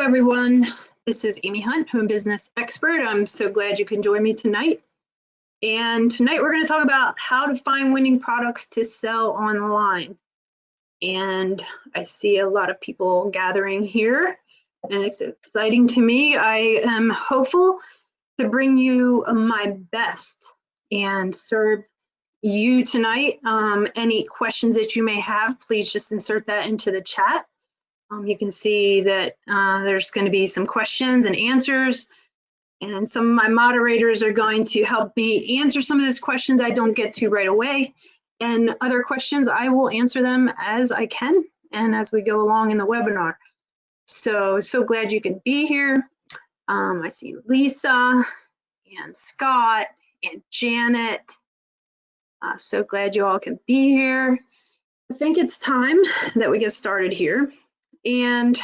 everyone. This is Amy Hunt, home business expert. I'm so glad you can join me tonight. And tonight we're going to talk about how to find winning products to sell online. And I see a lot of people gathering here, and it's exciting to me. I am hopeful to bring you my best and serve you tonight. Any questions that you may have, please just insert that into the chat. You can see that there's going to be some questions and answers, and some of my moderators are going to help me answer some of those questions I don't get to right away, and other questions I will answer them as I can and as we go along in the webinar. So glad you can be here. I see Lisa and Scott and Janet. So glad you all can be here. I think it's time that we get started here. And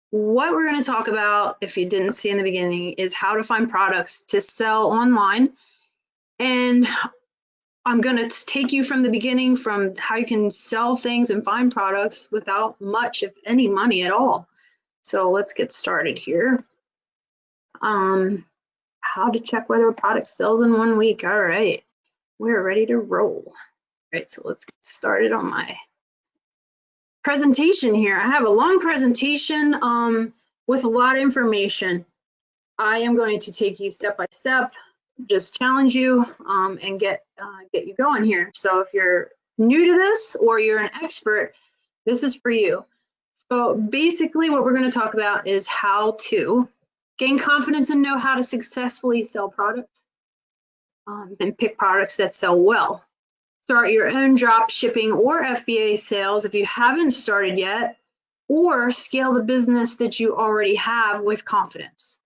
what we're going to talk about, if you didn't see in the beginning, is how to find products to sell online. And I'm going to take you from the beginning, from how you can sell things and find products without much, if any, money at all. So let's get started here. How to check whether a product sells in 1 week. All right, we're ready to roll. All right, so let's get started on my presentation here. I have a long presentation with a lot of information. I am going to take you step by step, just challenge you and get you going here. So if you're new to this or you're an expert, this is for you. So basically what we're going to talk about is how to gain confidence and know how to successfully sell products and pick products that sell well. Start your own drop shipping or FBA sales if you haven't started yet, or scale the business that you already have with confidence.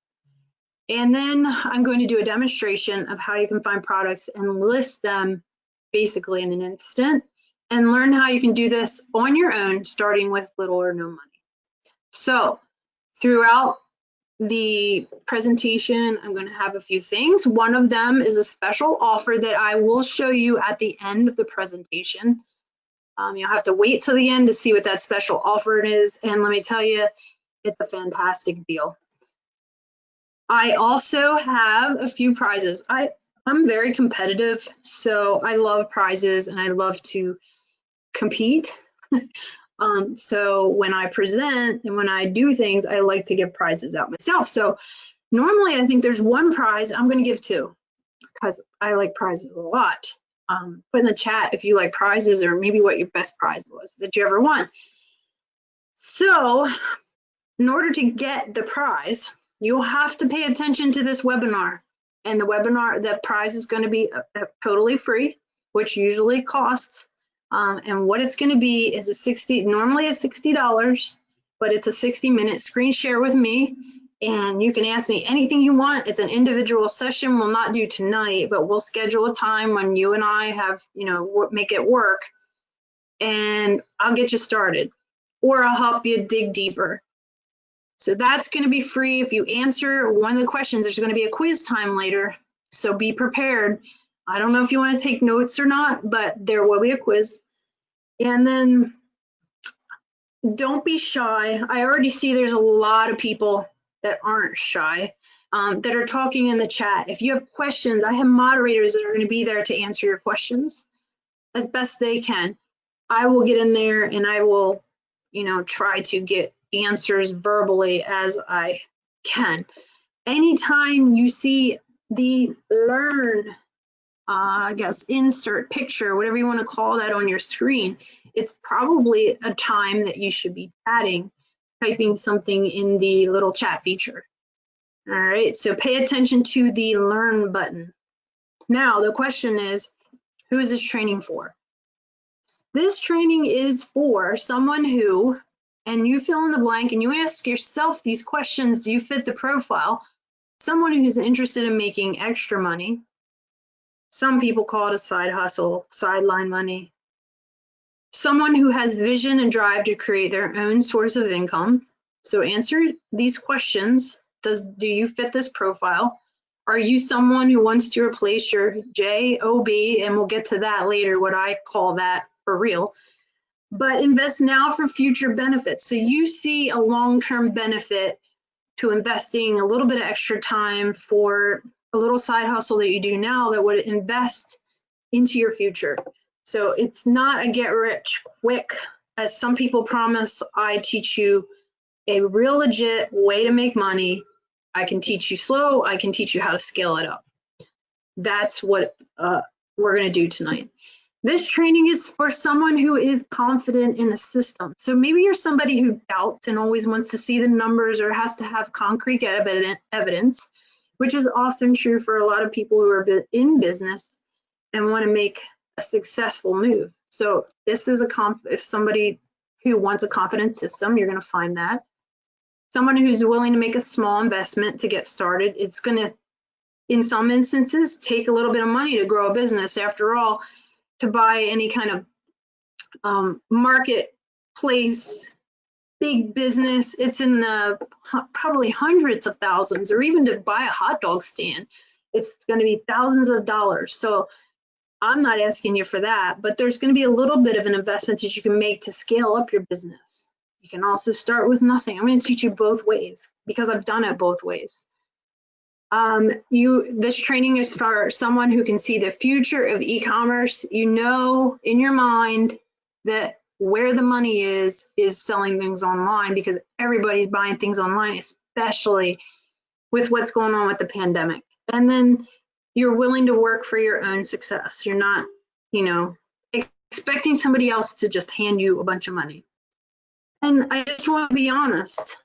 And then I'm going to do a demonstration of how you can find products and list them basically in an instant, and learn how you can do this on your own, starting with little or no money. So throughout the presentation, I'm going to have a few things. One of them is a special offer that I will show you at the end of the presentation. You'll have to wait till the end to see what that special offer is, and let me tell you, it's a fantastic deal. I also have a few prizes. I'm very competitive, so I love prizes and I love to compete. So when I present and when I do things, I like to give prizes out myself. So normally I think there's one prize. I'm going to give two because I like prizes a lot. Put in the chat if you like prizes, or maybe what your best prize was that you ever won. So in order to get the prize, you'll have to pay attention to this webinar. And the prize is going to be totally free, which usually costs. And what it's going to be is normally it's $60, but it's a 60-minute screen share with me. And you can ask me anything you want. It's an individual session. We'll not do tonight, but we'll schedule a time when you and I have, make it work. And I'll get you started, or I'll help you dig deeper. So that's going to be free. If you answer one of the questions, there's going to be a quiz time later. So be prepared. I don't know if you want to take notes or not, but there will be a quiz. And then don't be shy. I already see there's a lot of people that aren't shy, that are talking in the chat. If you have questions, I have moderators that are going to be there to answer your questions as best they can. I will get in there and I will, try to get answers verbally as I can. Anytime you see the learn, I guess, insert picture, whatever you want to call that on your screen, it's probably a time that you should be typing something in the little chat feature. All right, so pay attention to the learn button. Now, the question is, who is this training for? This training is for someone who, and you fill in the blank and you ask yourself these questions, do you fit the profile? Someone who's interested in making extra money. Some people call it a side hustle, sideline money. Someone who has vision and drive to create their own source of income. So answer these questions. Do you fit this profile? Are you someone who wants to replace your J.O.B, and we'll get to that later, what I call that for real, but invest now for future benefits. So you see a long-term benefit to investing a little bit of extra time for a little side hustle that you do now that would invest into your future. So it's not a get rich quick, as some people promise. I teach you a real legit way to make money. I can teach you slow. I can teach you how to scale it up. That's what we're going to do tonight. This training is for someone who is confident in the system. So maybe you're somebody who doubts and always wants to see the numbers or has to have concrete evidence, which is often true for a lot of people who are in business and want to make a successful move. So this is if somebody who wants a confident system, you're going to find that. Someone who's willing to make a small investment to get started. It's going to, in some instances, take a little bit of money to grow a business. After all, to buy any kind of marketplace, big business, it's in the probably hundreds of thousands, or even to buy a hot dog stand, it's going to be thousands of dollars. So I'm not asking you for that, but there's going to be a little bit of an investment that you can make to scale up your business. You can also start with nothing. I'm going to teach you both ways because I've done it both ways. This training is for someone who can see the future of e-commerce. You know in your mind that where the money is selling things online, because everybody's buying things online, especially with what's going on with the pandemic. And then you're willing to work for your own success. You're not, expecting somebody else to just hand you a bunch of money. And I just want to be honest.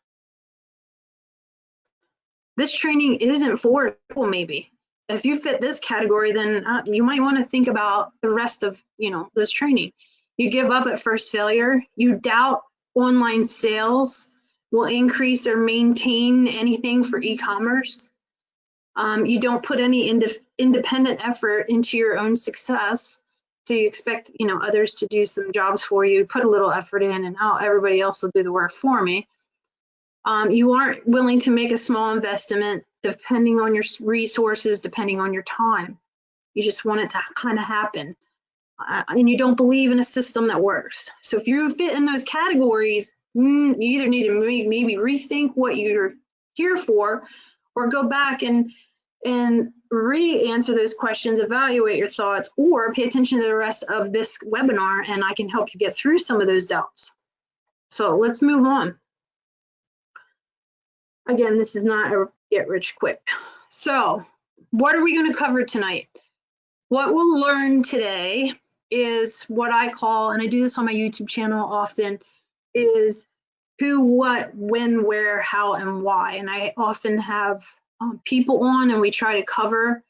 This training isn't for people, maybe. If you fit this category, then you might want to think about the rest of, this training. You give up at first failure. You doubt online sales will increase or maintain anything for e-commerce. You don't put any independent effort into your own success. So you expect, others to do some jobs for you, put a little effort in, and everybody else will do the work for me. You aren't willing to make a small investment depending on your resources, depending on your time. You just want it to kind of happen. And you don't believe in a system that works. So if you fit in those categories, you either need to maybe rethink what you're here for, or go back and re-answer those questions, evaluate your thoughts, or pay attention to the rest of this webinar, and I can help you get through some of those doubts. So let's move on. Again, this is not a get rich quick. So what are we going to cover tonight? What we'll learn today is what I call, and I do this on my YouTube channel often, is who, what, when, where, how, and why. And I often have people on, and we try to cover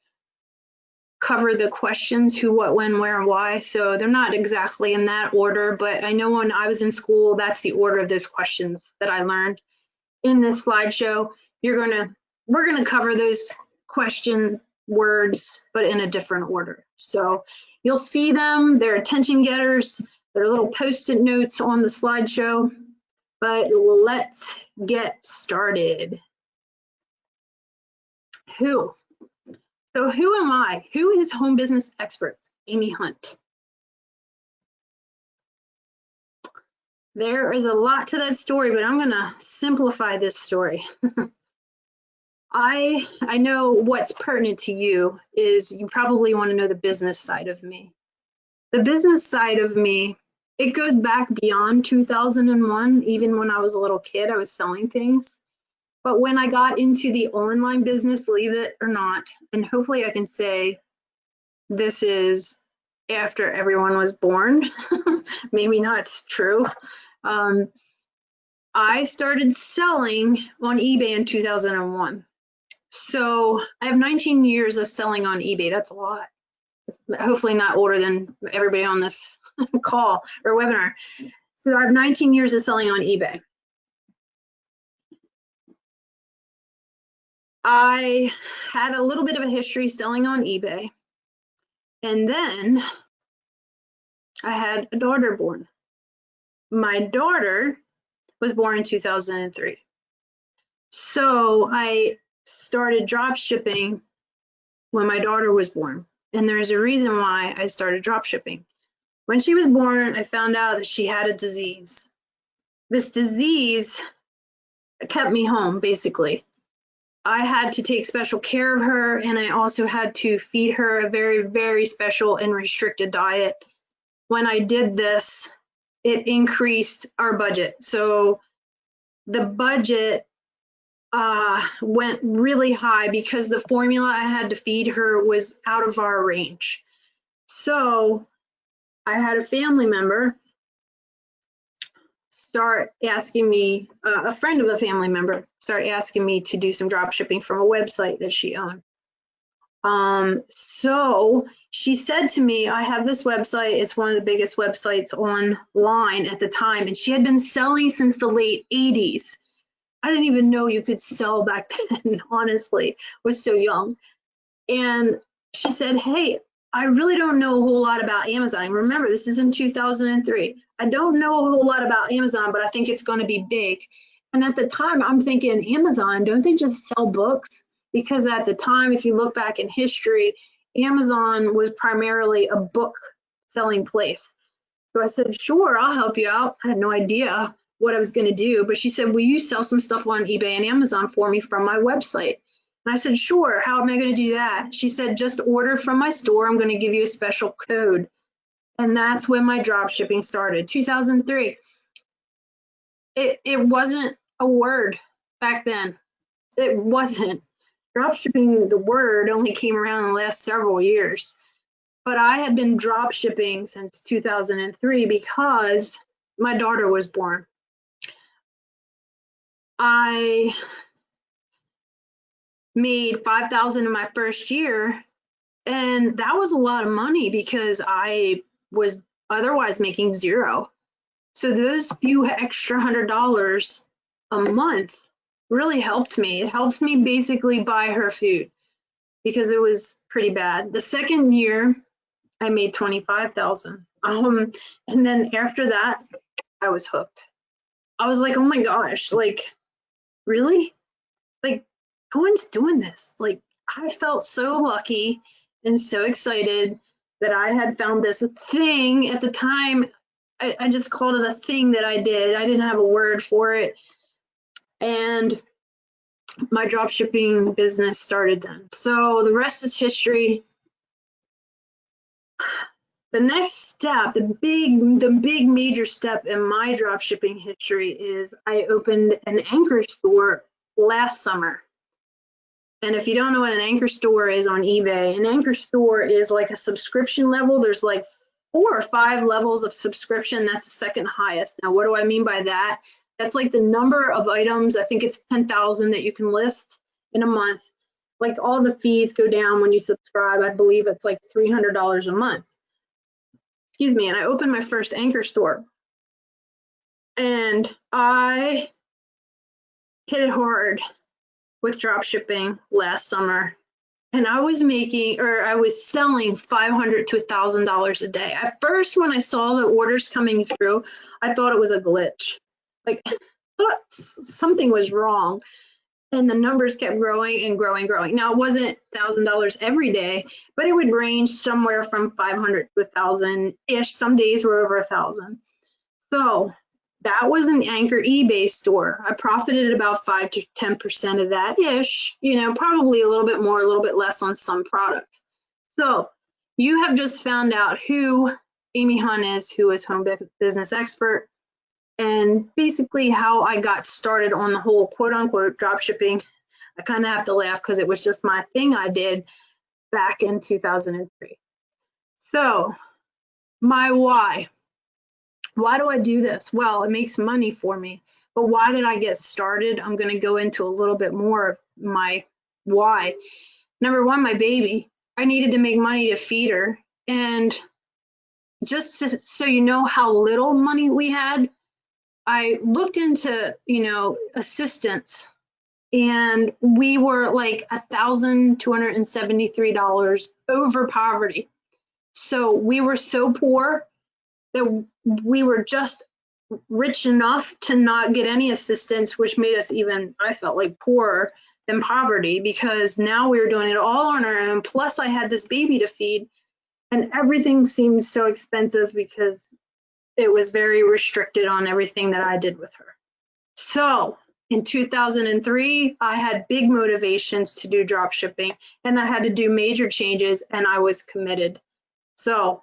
the questions, who, what, when, where, and why. So they're not exactly in that order, but I know when I was in school, that's the order of those questions that I learned. In this slideshow, we're gonna cover those question words, but in a different order. So you'll see them, they're attention getters, they're little post-it notes on the slideshow, but let's get started. Who? So who am I? Who is home business expert Amy Hunt? There is a lot to that story, but I'm going to simplify this story. I know what's pertinent to you is you probably want to know the business side of me. The business side of me, it goes back beyond 2001. Even when I was a little kid, I was selling things. But when I got into the online business, believe it or not, and hopefully I can say this is after everyone was born, maybe not true. I started selling on eBay in 2001. So I have 19 years of selling on eBay. That's a lot. Hopefully not older than everybody on this call or webinar. So I have 19 years of selling on eBay. I had a little bit of a history selling on eBay. And then I had a daughter born. My daughter was born in 2003. So I started drop shipping when my daughter was born. And there's a reason why I started drop shipping. When she was born, I found out that she had a disease. This disease kept me home, basically. I had to take special care of her, and I also had to feed her a very, very special and restricted diet. When I did this, it increased our budget. So the budget went really high because the formula I had to feed her was out of our range. So I had a family member start asking me, a friend of a family member, start asking me to do some drop shipping from a website that she owned. So she said to me, I have this website. It's one of the biggest websites online at the time, and she had been selling since the late 80s. I didn't even know you could sell back then, honestly. I was so young. And she said, hey, I really don't know a whole lot about Amazon. Remember, this is in 2003. I don't know a whole lot about Amazon, but I think it's going to be big. And at the time, I'm thinking, Amazon, don't they just sell books? Because at the time, if you look back in history, Amazon was primarily a book selling place. So I said, sure, I'll help you out. I had no idea what I was going to do, but she said, will you sell some stuff on eBay and Amazon for me from my website? And I said, sure, how am I going to do that? She said, just order from my store. I'm going to give you a special code. And that's when my drop shipping started, 2003. It wasn't a word back then. It wasn't. Drop shipping, the word only came around in the last several years. But I had been drop shipping since 2003 because my daughter was born. I made $5,000 in my first year, and that was a lot of money because I was otherwise making zero. So those few extra $100 a month really helped me. It helps me basically buy her food because it was pretty bad. The second year, I made $25,000. And then after that, I was hooked. I was like, oh my gosh, like, really? Like, who one's doing this? Like, I felt so lucky and so excited that I had found this thing. At the time, I just called it a thing that I did. I didn't have a word for it. And my drop shipping business started then. So the rest is history. The next step, the big major step in my drop shipping history is I opened an anchor store last summer. And if you don't know what an anchor store is on eBay, an anchor store is like a subscription level. There's like 4 or 5 levels of subscription. That's the second highest. Now, what do I mean by that? That's like the number of items. I think it's 10,000 that you can list in a month. Like all the fees go down when you subscribe. I believe it's like $300 a month. Excuse me. And I opened my first anchor store. And I hit it hard with drop shipping last summer. And I was selling $500 to $1,000 a day. At first, when I saw the orders coming through, I thought it was a glitch. Like, I thought something was wrong. And the numbers kept growing and growing, growing. Now, it wasn't $1,000 every day, but it would range somewhere from 500 to 1,000-ish. Some days were over 1,000. So that was an anchor eBay store. I profited about 5 to 10% of that ish, probably a little bit more, a little bit less on some product. So you have just found out who Amy Hunt is, who is Home Business Expert, and basically how I got started on the whole quote unquote drop shipping. I kind of have to laugh because it was just my thing I did back in 2003. So my why. Why do I do this? Well, it makes money for me. But why did I get started? I'm going to go into a little bit more of my why. Number one, my baby. I needed to make money to feed her. And just so you know how little money we had, I looked into, assistance, and we were like $1,273 over poverty. So we were so poor that we were just rich enough to not get any assistance, which made us even, I felt like, poorer than poverty, because now we were doing it all on our own. Plus I had this baby to feed. And everything seemed so expensive because it was very restricted on everything that I did with her. So in 2003, I had big motivations to do drop shipping, and I had to do major changes, and I was committed. So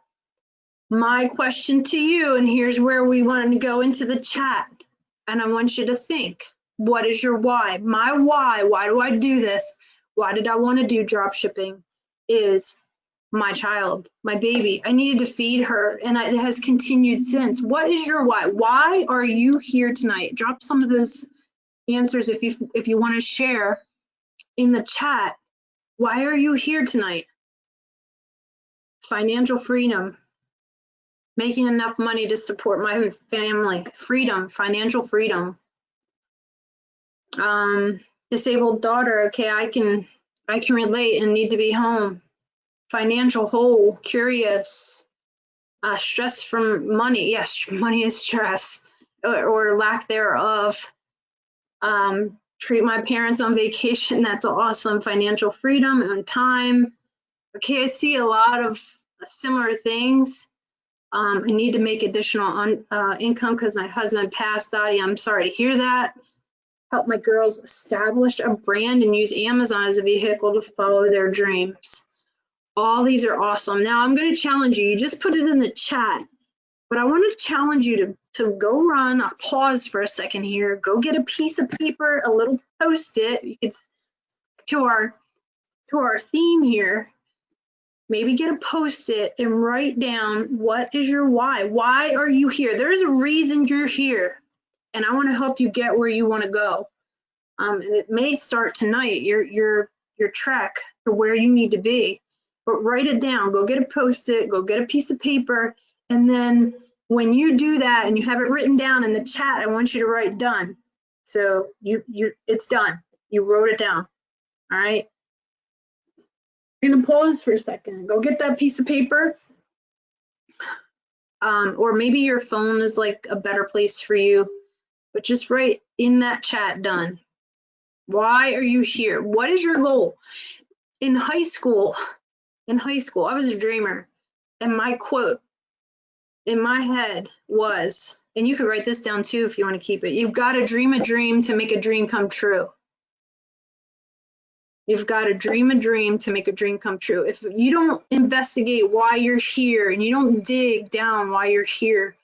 my question to you, and here's where we want to go into the chat, and I want you to think, what is your why? My why do I do this? Why did I want to do drop shipping? Is my child, my baby. I needed to feed her, and it has continued since. What is your why? Why are you here tonight? Drop some of those answers if you want to share in the chat. Why are you here tonight? Financial freedom, making enough money to support my family, freedom, financial freedom. Disabled daughter, okay, I can relate and need to be home. Financial whole, curious, stress from money. Yes, money is stress or lack thereof. Treat my parents on vacation. That's awesome. Financial freedom and time. Okay, I see a lot of similar things. I need to make additional income because my husband passed. Dottie, I'm sorry to hear that. Help my girls establish a brand and use Amazon as a vehicle to follow their dreams. All these are awesome. Now I'm going to challenge you. You just put it in the chat, but I want to challenge you to go run. I'll pause for a second here. Go get a piece of paper, a little Post-it. You could to our theme here. Maybe get a Post-it and write down, what is your why? Why are you here? There's a reason you're here, and I want to help you get where you want to go. And it may start tonight, your trek to where you need to be. But write it down. Go get a Post-it. Go get a piece of paper, and then when you do that and you have it written down in the chat, I want you to write done. So it's done. You wrote it down. All right. I'm gonna pause for a second. Go get that piece of paper. Or maybe your phone is like a better place for you, but just write in that chat, done. Why are you here? What is your goal? In high school, I was a dreamer, and my quote in my head was, and you could write this down too if you want to keep it, you've got to dream a dream to make a dream come true. You've got to dream a dream to make a dream come true. If you don't investigate why you're here and you don't dig down why you're here,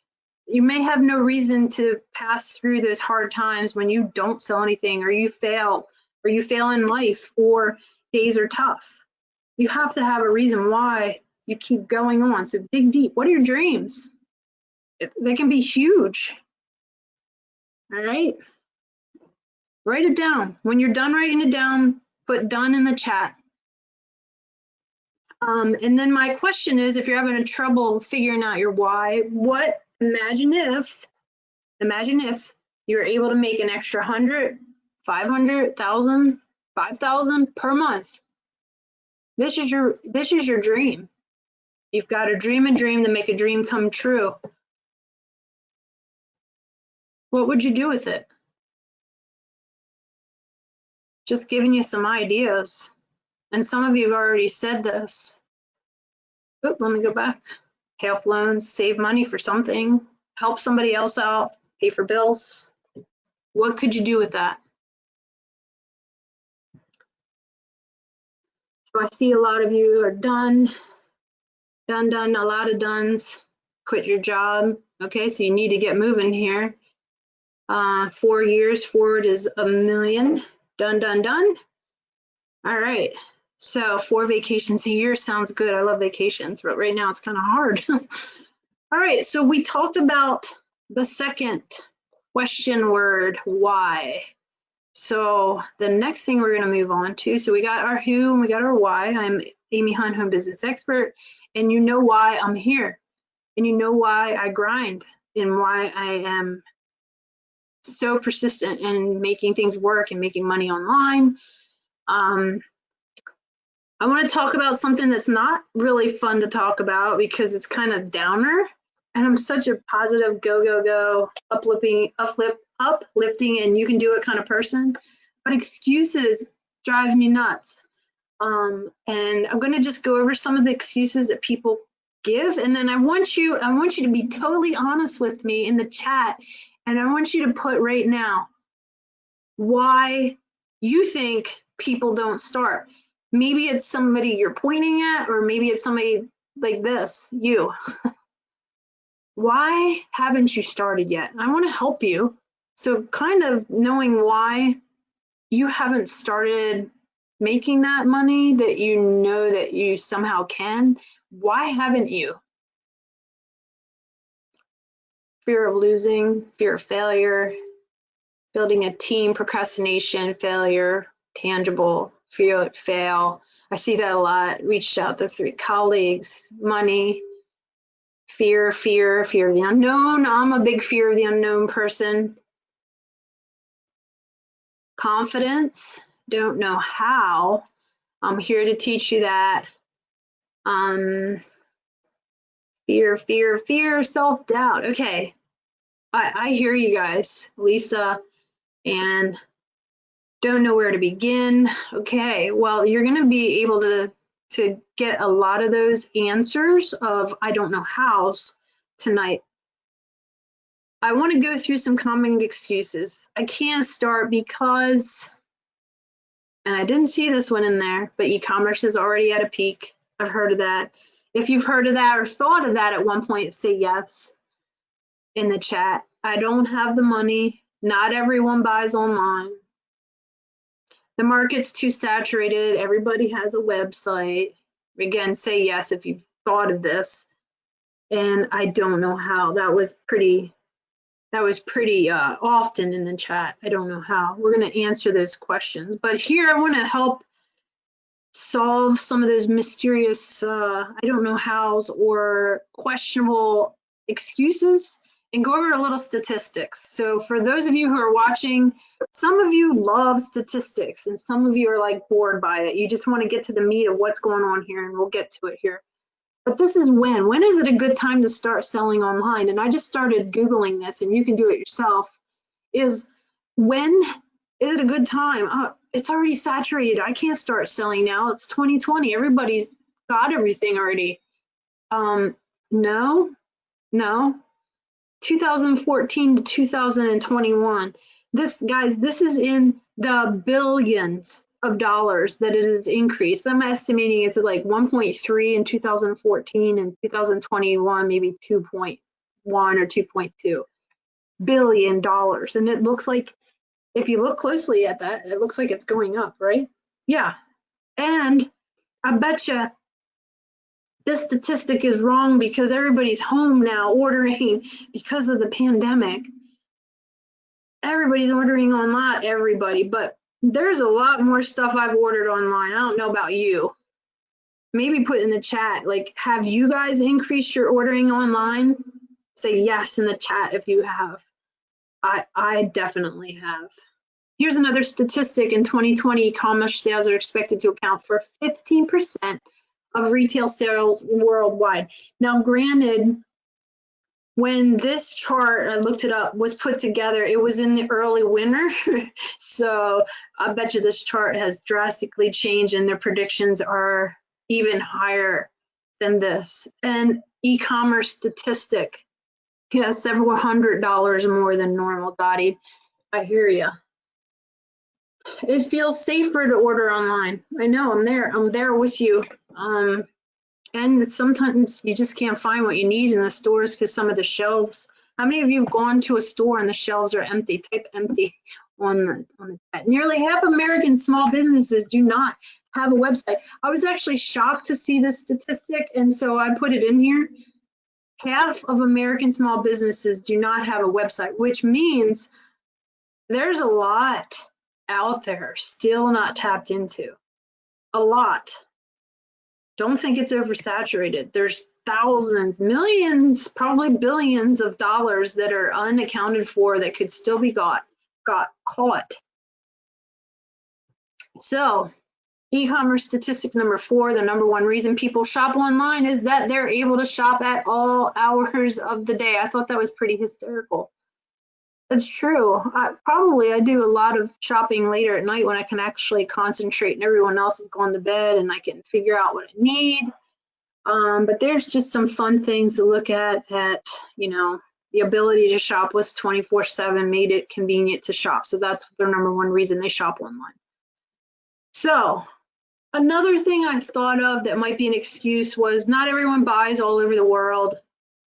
you may have no reason to pass through those hard times when you don't sell anything, or you fail in life, or days are tough. You have to have a reason why you keep going on. So dig deep. What are your dreams? They can be huge. All right. Write it down. When you're done writing it down, put done in the chat. And then my question is, if you're having a trouble figuring out your why, imagine if you're able to make an extra 100, 500, 1,000, 5,000 per month. This is your dream. You've got to dream a dream to make a dream come true. What would you do with it? Just giving you some ideas. And some of you have already said this. Oh, let me go back. Pay off loans, save money for something, help somebody else out, pay for bills. What could you do with that? So I see a lot of you are done, a lot of dones. Quit your job. Okay, so you need to get moving here. 4 years forward is $1 million. Done. All right. So 4 vacations a year sounds good. I love vacations, but right now it's kind of hard. All right, so we talked about the second question word, why. So the next thing we're going to move on to, so we got our who and we got our why. I'm Amy Hunt, home business expert, and you know why I'm here, and you know why I grind, and why I am so persistent in making things work and making money online. I want to talk about something that's not really fun to talk about because it's kind of downer, and I'm such a positive, go, uplifting, and you can do it kind of person. But excuses drive me nuts. And I'm going to just go over some of the excuses that people give, and then I want you to be totally honest with me in the chat, and I want you to put right now why you think people don't start. Maybe it's somebody you're pointing at, or maybe it's somebody like this, you. Why haven't you started yet? I want to help you. So kind of knowing why you haven't started making that money that you know that you somehow can, why haven't you? Fear of losing, fear of failure, building a team, procrastination, failure, tangible, fear of fail. I see that a lot. Reached out to 3 colleagues, money, fear of the unknown. I'm a big fear of the unknown person. Confidence, don't know how. I'm here to teach you that. Fear, self-doubt. Okay, I hear you guys, Lisa, and don't know where to begin. Okay, well, you're going to be able to get a lot of those answers of I don't know hows tonight. I want to go through some common excuses. I can't start because, and I didn't see this one in there, but e-commerce is already at a peak. I've heard of that. If you've heard of that or thought of that at one point, say yes in the chat. I don't have the money. Not everyone buys online. The market's too saturated. Everybody has a website. Again, say yes if you've thought of this. And I don't know how. That was pretty often in the chat. I don't know how. We're going to answer those questions. But here I want to help solve some of those mysterious I don't know hows or questionable excuses and go over a little statistics. So for those of you who are watching, some of you love statistics and some of you are like bored by it. You just want to get to the meat of what's going on here, and we'll get to it here. But this is when is it a good time to start selling online? And I just started Googling this, and you can do it yourself. When is it a good time? It's already saturated. I can't start selling now. It's 2020. Everybody's got everything already. No. 2014 to 2021. This is in the billions of dollars that it has increased. I'm estimating it's at like 1.3 in 2014 and 2021, maybe 2.1 or 2.2 billion dollars. And it looks like, if you look closely at that, it looks like it's going up, right? Yeah. And I bet you this statistic is wrong because everybody's home now ordering because of the pandemic. Everybody's ordering online, not everybody, but there's a lot more stuff I've ordered online. I don't know about you. Maybe put in the chat, like, have you guys increased your ordering online? Say yes in the chat if you have. I definitely have. Here's another statistic. In 2020, e-commerce sales are expected to account for 15% of retail sales worldwide. Now, granted, when this chart, I looked it up, was put together, it was in the early winter. So I bet you this chart has drastically changed and their predictions are even higher than this. And e-commerce statistic, yeah, several $100s more than normal, Dottie. I hear you. It feels safer to order online. I know, I'm there with you. And sometimes you just can't find what you need in the stores because some of the shelves. How many of you have gone to a store and the shelves are empty? Type empty on the chat. Nearly half of American small businesses do not have a website. I was actually shocked to see this statistic, and so I put it in here. Half of American small businesses do not have a website, which means there's a lot out there still not tapped into. A lot. Don't think it's oversaturated. There's thousands, millions, probably billions of dollars that are unaccounted for that could still be got caught. So e-commerce statistic number 4, the number 1 reason people shop online is that they're able to shop at all hours of the day. I thought that was pretty hysterical. It's true. I do a lot of shopping later at night when I can actually concentrate and everyone else is going to bed and I can figure out what I need. But there's just some fun things to look at, you know, the ability to shop was 24/7 made it convenient to shop. So that's their number one reason they shop online. So another thing I thought of that might be an excuse was not everyone buys all over the world.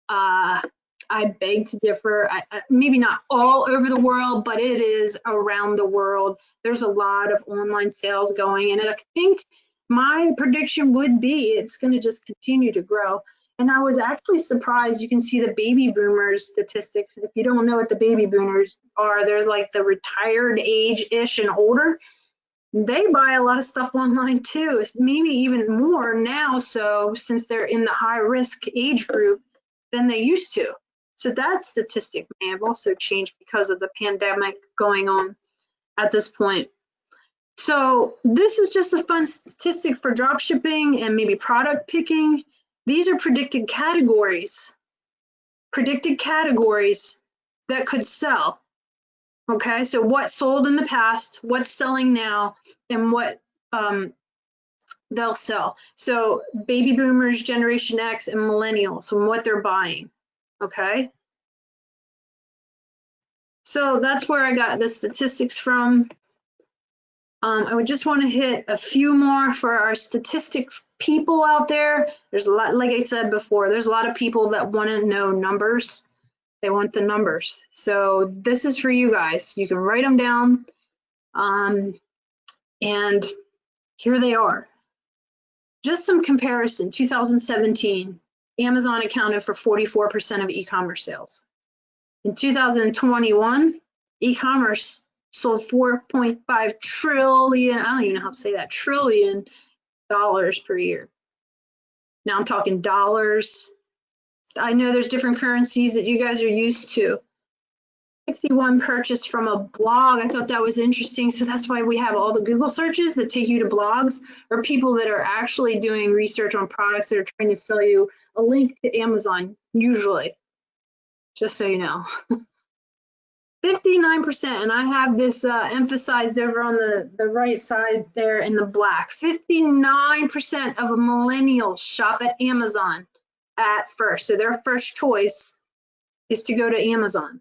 I beg to differ. Maybe not all over the world, but it is around the world. There's a lot of online sales going, and I think my prediction would be it's going to just continue to grow. And I was actually surprised. You can see the baby boomers statistics. If you don't know what the baby boomers are, they're like the retired age-ish and older. They buy a lot of stuff online too, maybe even more now, so since they're in the high risk age group than they used to. So that statistic may have also changed because of the pandemic going on at this point. So this is just a fun statistic for drop shipping and maybe product picking. These are predicted categories that could sell. Okay, so what sold in the past, what's selling now, and what they'll sell. So baby boomers, Generation X, and millennials, and what they're buying. Okay. So that's where I got the statistics from. I would just want to hit a few more for our statistics people out there. There's a lot, like I said before, there's a lot of people that want to know numbers. They want the numbers. So this is for you guys. You can write them down. And here they are. Just some comparison. 2017, Amazon accounted for 44% of e-commerce sales. In 2021, e-commerce sold 4.5 trillion, I don't even know how to say that, trillion dollars per year. Now I'm talking dollars. I know there's different currencies that you guys are used to. 61 purchased from a blog. I thought that was interesting. So that's why we have all the Google searches that take you to blogs, or people that are actually doing research on products that are trying to sell you a link to Amazon, usually, just so you know. 59%, and I have this emphasized over on the right side there in the black. 59% of millennials shop at Amazon at first. So their first choice is to go to Amazon.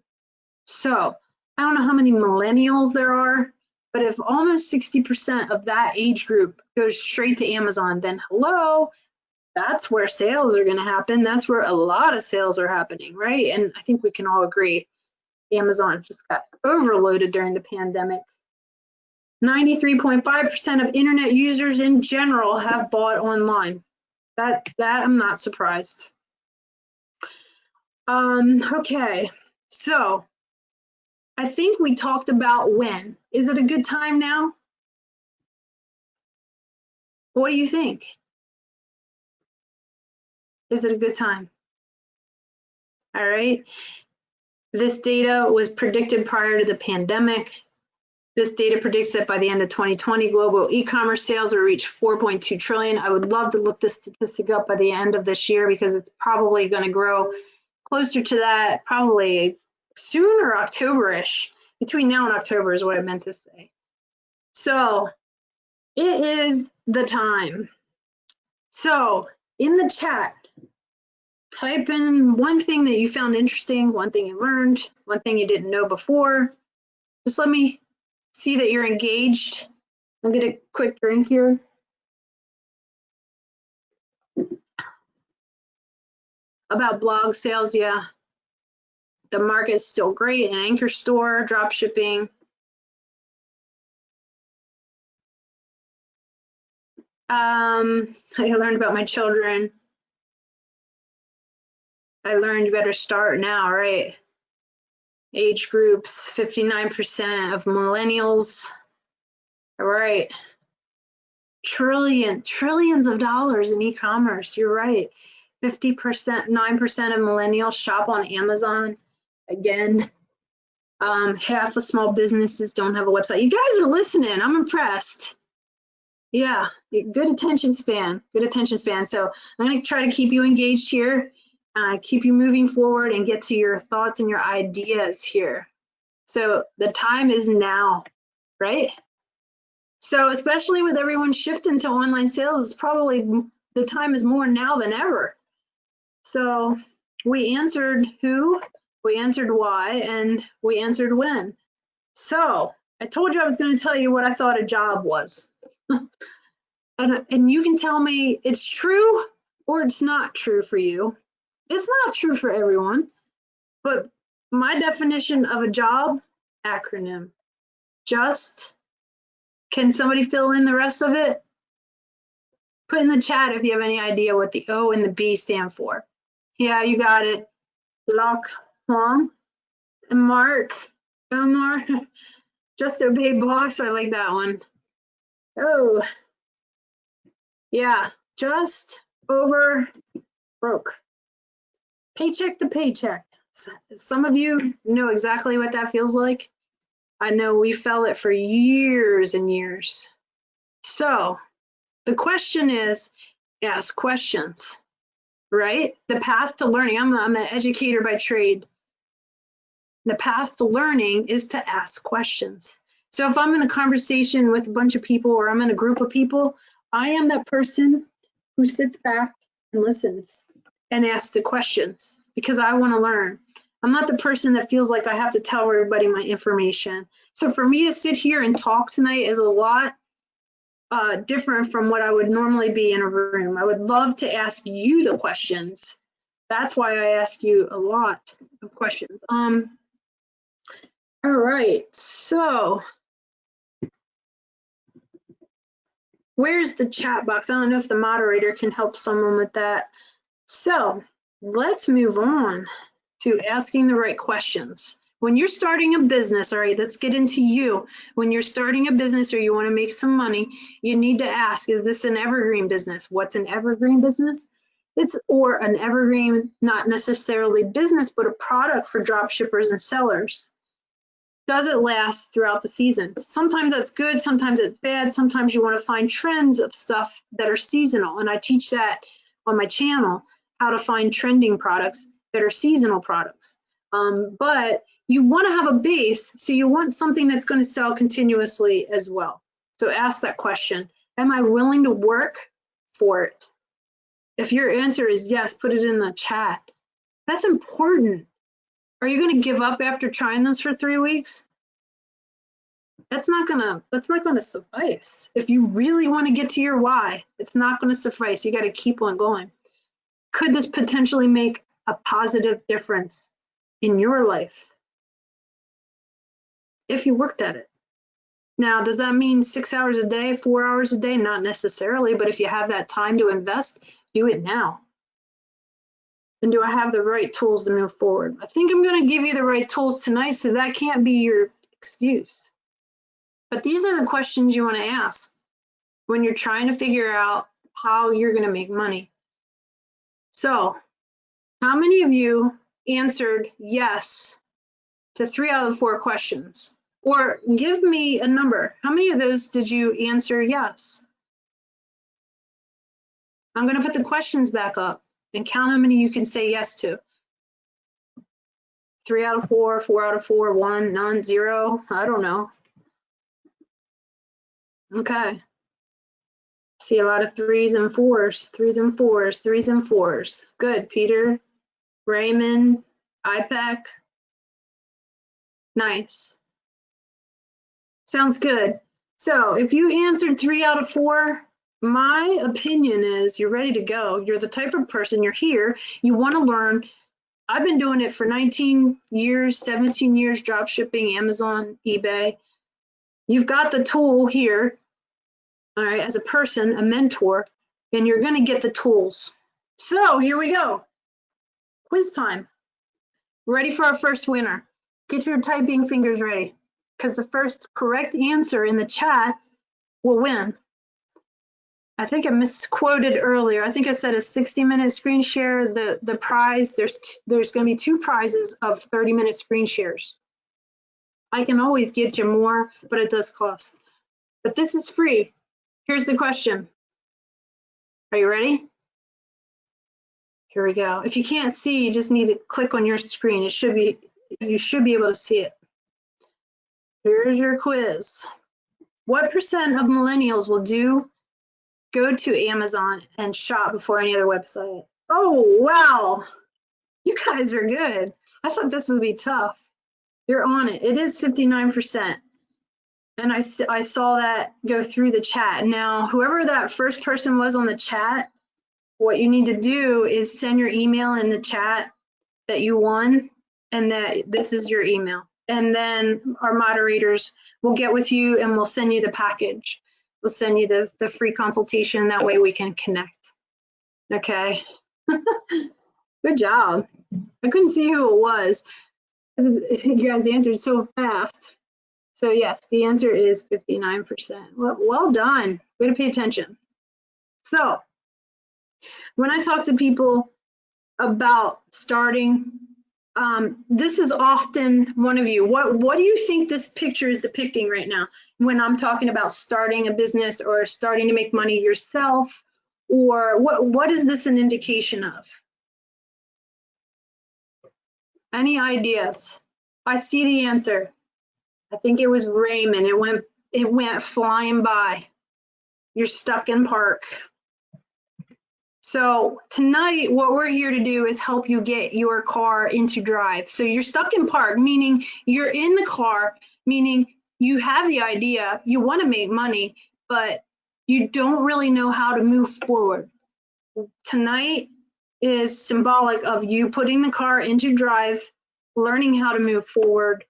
So I don't know how many millennials there are, but if almost 60% of that age group goes straight to Amazon, then hello, that's where sales are going to happen. That's where a lot of sales are happening, right? And I think we can all agree Amazon just got overloaded during the pandemic. 93.5% of internet users in general have bought online. That I'm not surprised. Okay, so I think we talked about when. Is it a good time now? What do you think? Is it a good time? All right. This data was predicted prior to the pandemic. This data predicts that by the end of 2020, global e-commerce sales will reach 4.2 trillion. I would love to look this statistic up by the end of this year because it's probably going to grow closer to that, probably soon or October-ish. Between now and October is what I meant to say. So it is the time. So in the chat, type in one thing that you found interesting, one thing you learned, one thing you didn't know before. Just let me see that you're engaged. I'll get a quick drink here. About blog sales, yeah. The market's still great. An anchor store, drop shipping. I learned about my children. I learned you better start now, right? Age groups, 59% of millennials. All right. Trillions of dollars in e-commerce. You're right. 50%, 9% of millennials shop on Amazon. Again, half the small businesses don't have a website. You guys are listening. I'm impressed. Yeah, good attention span. Good attention span. So I'm going to try to keep you engaged here, keep you moving forward, and get to your thoughts and your ideas here. So the time is now, right? So especially with everyone shifting to online sales, it's probably the time is more now than ever. So we answered who, we answered why, and we answered when. So I told you I was going to tell you what I thought a job was. And you can tell me it's true or it's not true for you. It's not true for everyone, but my definition of a job, acronym, just, can somebody fill in the rest of it? Put in the chat if you have any idea what the O and the B stand for. Yeah, you got it. Lock, Long, and Mark, Omar, just obey boss. I like that one. Oh, yeah, just over broke. Paycheck to paycheck. Some of you know exactly what that feels like. I know we felt it for years and years. So the question is, ask questions, right? The path to learning, I'm an educator by trade. The path to learning is to ask questions. So if I'm in a conversation with a bunch of people or I'm in a group of people, I am that person who sits back and listens and asks the questions because I want to learn. I'm not the person that feels like I have to tell everybody my information. So for me to sit here and talk tonight is a lot different from what I would normally be in a room. I would love to ask you the questions. That's why I ask you a lot of questions. All right, so where's the chat box? I don't know if the moderator can help someone with that. So let's move on to asking the right questions. When you're starting a business, all right, let's get into you. When you're starting a business or you want to make some money, you need to ask, is this an evergreen business? What's an evergreen business? Or an evergreen, not necessarily business, but a product for drop shippers and sellers. Does it last throughout the seasons? Sometimes that's good, sometimes it's bad, sometimes you want to find trends of stuff that are seasonal. And I teach that on my channel, how to find trending products that are seasonal products. But you want to have a base, so you want something that's going to sell continuously as well. So ask that question, am I willing to work for it? If your answer is yes, put it in the chat. That's important. Are you going to give up after trying this for 3 weeks? That's not gonna suffice. If you really want to get to your why, it's not going to suffice. You got to keep on going. Could this potentially make a positive difference in your life if you worked at it? Now, does that mean 6 hours a day, 4 hours a day? Not necessarily, but if you have that time to invest, do it now. And do I have the right tools to move forward? I think I'm going to give you the right tools tonight, so that can't be your excuse. But these are the questions you want to ask when you're trying to figure out how you're going to make money. So, how many of you answered yes to 3 out of the 4 questions? Or give me a number. How many of those did you answer yes? I'm going to put the questions back up and count how many you can say yes to. 3 out of 4, 4 out of 4, 1, none, 0. I don't know. Okay. See a lot of 3s and 4s, 3s and 4s, 3s and 4s. Good, Peter, Raymond, IPAC. Nice. Sounds good. So if you answered 3 out of 4, my opinion is you're ready to go. You're the type of person, you're here, you want to learn. I've been doing it for 19 years, 17 years, drop shipping, Amazon, eBay. You've got the tool here, all right, as a person, a mentor, and you're going to get the tools. So here we go. Quiz time. Ready for our first winner. Get your typing fingers ready, because the first correct answer in the chat will win. I think I misquoted earlier. I think I said a 60-minute screen share. The prize, there's going to be 2 prizes of 30-minute screen shares. I can always get you more, but it does cost. But this is free. Here's the question. Are you ready? Here we go. If you can't see, you just need to click on your screen. You should be able to see it. Here's your quiz. What % of millennials will do go to Amazon and shop before any other website. Oh, wow. You guys are good. I thought this would be tough. You're on it. It is 59%. And I saw that go through the chat. Now, whoever that first person was on the chat, what you need to do is send your email in the chat that you won and that this is your email. And then our moderators will get with you and we'll send you the package. We'll send you the free consultation. That way we can connect. Okay. Good job. I couldn't see who it was. You guys answered so fast. So yes, the answer is 59%. Well done. Way to pay attention. So when I talk to people about starting, this is often one of you. What do you think this picture is depicting right now when I'm talking about starting a business or starting to make money yourself? Or what is this an indication of? Any ideas? I see the answer. I think it was Raymond. It went flying by. You're stuck in park. So tonight, what we're here to do is help you get your car into drive. So you're stuck in park, meaning you're in the car, meaning you have the idea, you want to make money, but you don't really know how to move forward. Tonight is symbolic of you putting the car into drive, learning how to move forward,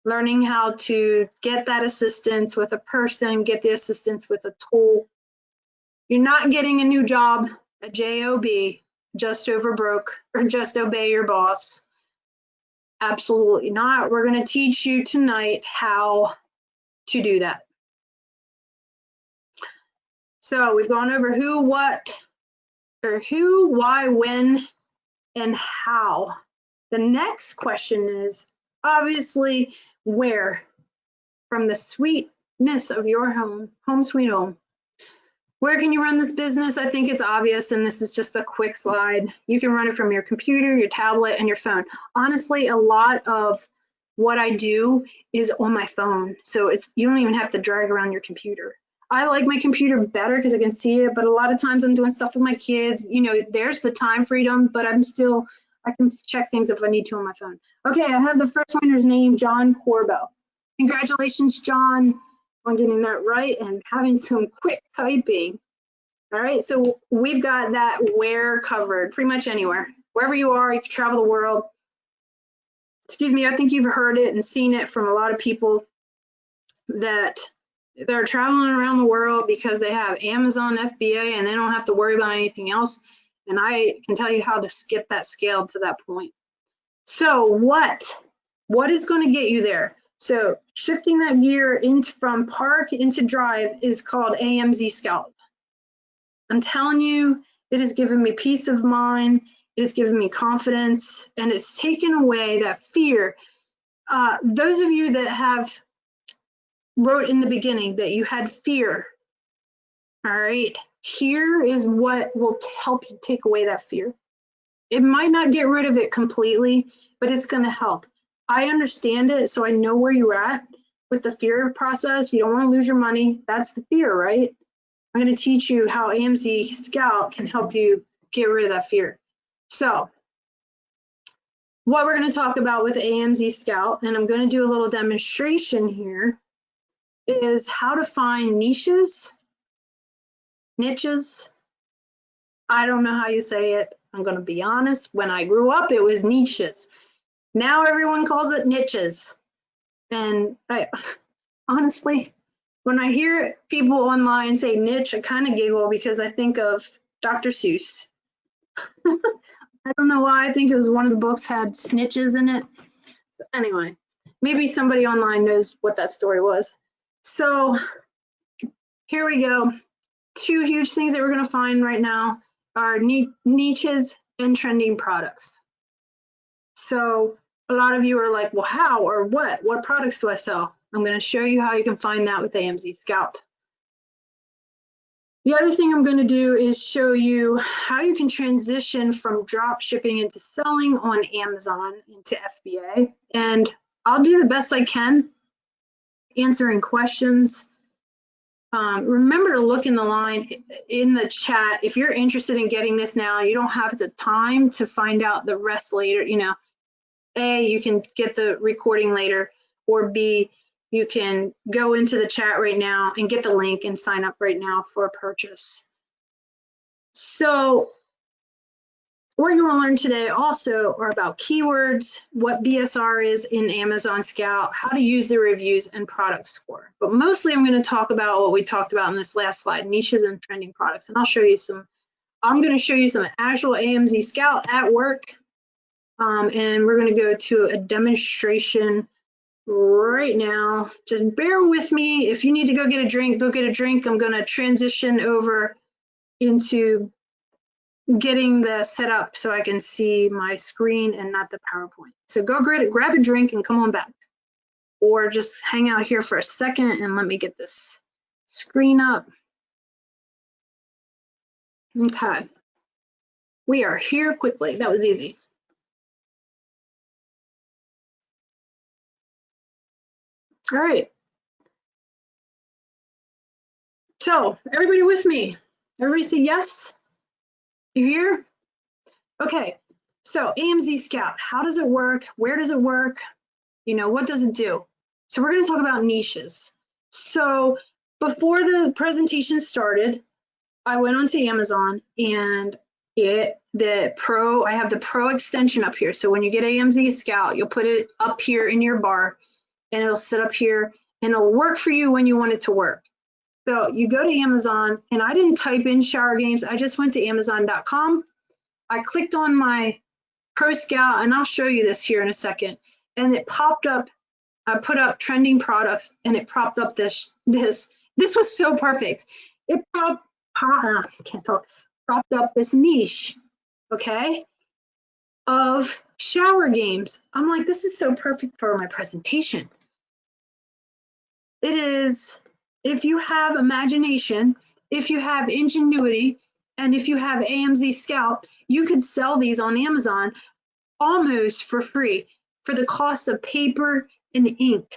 learning how to get that assistance with a person, get the assistance with a tool. You're not getting a new job at J.O.B, just over broke, or just obey your boss. Absolutely not. We're going to teach you tonight how to do that. So we've gone over who, what, or who, why, when, and how. The next question is obviously where, from the sweetness of your home sweet home. Where can you run this business? I think it's obvious, and this is just a quick slide. You can run it from your computer, your tablet, and your phone. Honestly, a lot of what I do is on my phone, so you don't even have to drag around your computer. I like my computer better because I can see it, but a lot of times I'm doing stuff with my kids. You know, there's the time freedom, but I can check things if I need to on my phone. Okay, I have the first winner's name, John Corbo. Congratulations, John, on getting that right and having some quick typing. All right, so we've got that where covered, pretty much anywhere. Wherever you are, you can travel the world. Excuse me, I think you've heard it and seen it from a lot of people that they're traveling around the world because they have Amazon FBA and they don't have to worry about anything else. And I can tell you how to get that scaled to that point. So what is going to get you there? So shifting that gear from park into drive is called AMZSCOUT. I'm telling you, it has given me peace of mind. It has given me confidence, and it's taken away that fear. Those of you that have wrote in the beginning that you had fear, all right, here is what will help you take away that fear. It might not get rid of it completely, but it's going to help. I understand it, so I know where you're at with the fear process. You don't want to lose your money. That's the fear, right? I'm going to teach you how AMZSCOUT can help you get rid of that fear. So what we're going to talk about with AMZSCOUT, and I'm going to do a little demonstration here, is how to find niches. I don't know how you say it. I'm going to be honest. When I grew up, it was niches. Now everyone calls it niches. And honestly, when I hear people online say niche, I kind of giggle because I think of Dr. Seuss. I don't know why. I think it was one of the books had snitches in it. So anyway, maybe somebody online knows what that story was. So here we go. Two huge things that we're going to find right now are niches and trending products. So a lot of you are like, well, how or what products do I sell? I'm going to show you how you can find that with AMZSCOUT. The other thing I'm going to do is show you how you can transition from drop shipping into selling on Amazon into FBA. And I'll do the best I can answering questions. Remember to look in the line in the chat. If you're interested in getting this now, you don't have the time to find out the rest later. You know, A, you can get the recording later, or B, you can go into the chat right now and get the link and sign up right now for a purchase. So what you will learn today also are about keywords, what BSR is in Amazon Scout, how to use the reviews, and product score. But mostly I'm going to talk about what we talked about in this last slide, niches and trending products. And I'll show you some, I'm going to show you some actual AMZSCOUT at work. And we're going to go to a demonstration right now. Just bear with me. If you need to go get a drink, go get a drink. I'm going to transition over into getting the set up so I can see my screen and not the PowerPoint. So go grab a drink and come on back. Or just hang out here for a second and let me get this screen up. Okay. We are here quickly. That was easy. All right. So everybody with me? Everybody say yes? You here? Okay. So AMZSCOUT, how does it work? Where does it work? You know, what does it do? So we're going to talk about niches. So before the presentation started, I went onto Amazon and I have the Pro extension up here. So when you get AMZSCOUT, you'll put it up here in your bar and it'll sit up here and it'll work for you when you want it to work. So you go to Amazon, and I didn't type in shower games. I just went to Amazon.com. I clicked on my Pro Scout, and I'll show you this here in a second. And it popped up. I put up trending products, and it popped up this. This was so perfect. It popped up this niche, okay, of shower games. I'm like, this is so perfect for my presentation. It is. If you have imagination, if you have ingenuity, and if you have AMZSCOUT, you could sell these on Amazon almost for free for the cost of paper and ink.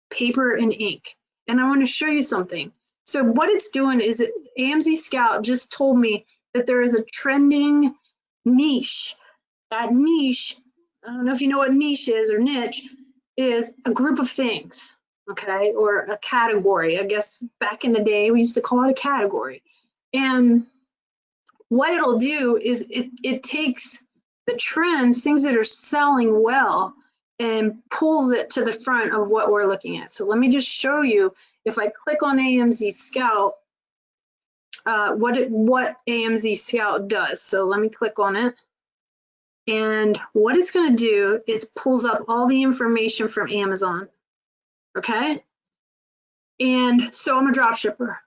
Paper and ink. And I want to show you something. So what it's doing is AMZSCOUT just told me that there is a trending niche. That niche, I don't know if you know what niche is or niche, is a group of things. Okay, or a category. I guess back in the day we used to call it a category. And what it'll do is it takes the trends, things that are selling well, and pulls it to the front of what we're looking at. So let me just show you, if I click on AMZSCOUT, what AMZSCOUT does. So let me click on it. And what it's going to do is pulls up all the information from Amazon. Okay, and so I'm a drop shipper.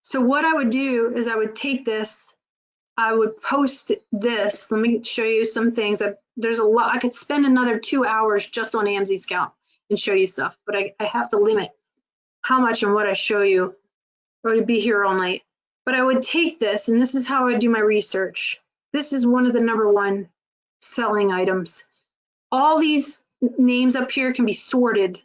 So what I would do is I would take this, I would post this. Let me show you some things. There's a lot. I could spend another 2 hours just on AMZSCOUT and show you stuff, but I have to limit how much and what I show you, or to be here all night. But I would take this, and this is how I do my research. This is one of the #1 selling items. All these names up here can be sorted.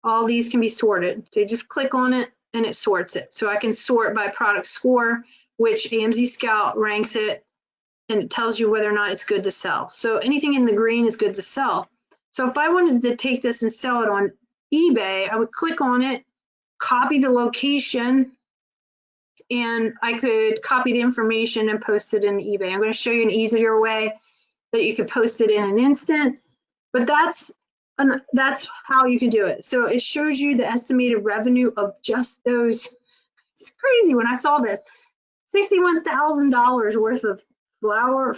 All these can be sorted. So you just click on it and it sorts it. So I can sort by product score, which AMZSCOUT ranks it, and it tells you whether or not it's good to sell. So anything in the green is good to sell. So if I wanted to take this and sell it on eBay, I would click on it, copy the location, and I could copy the information and post it in eBay. I'm going to show you an easier way that you could post it in an instant, but that's how you can do it. So it shows you the estimated revenue of just those. It's crazy when I saw this, $61,000 worth of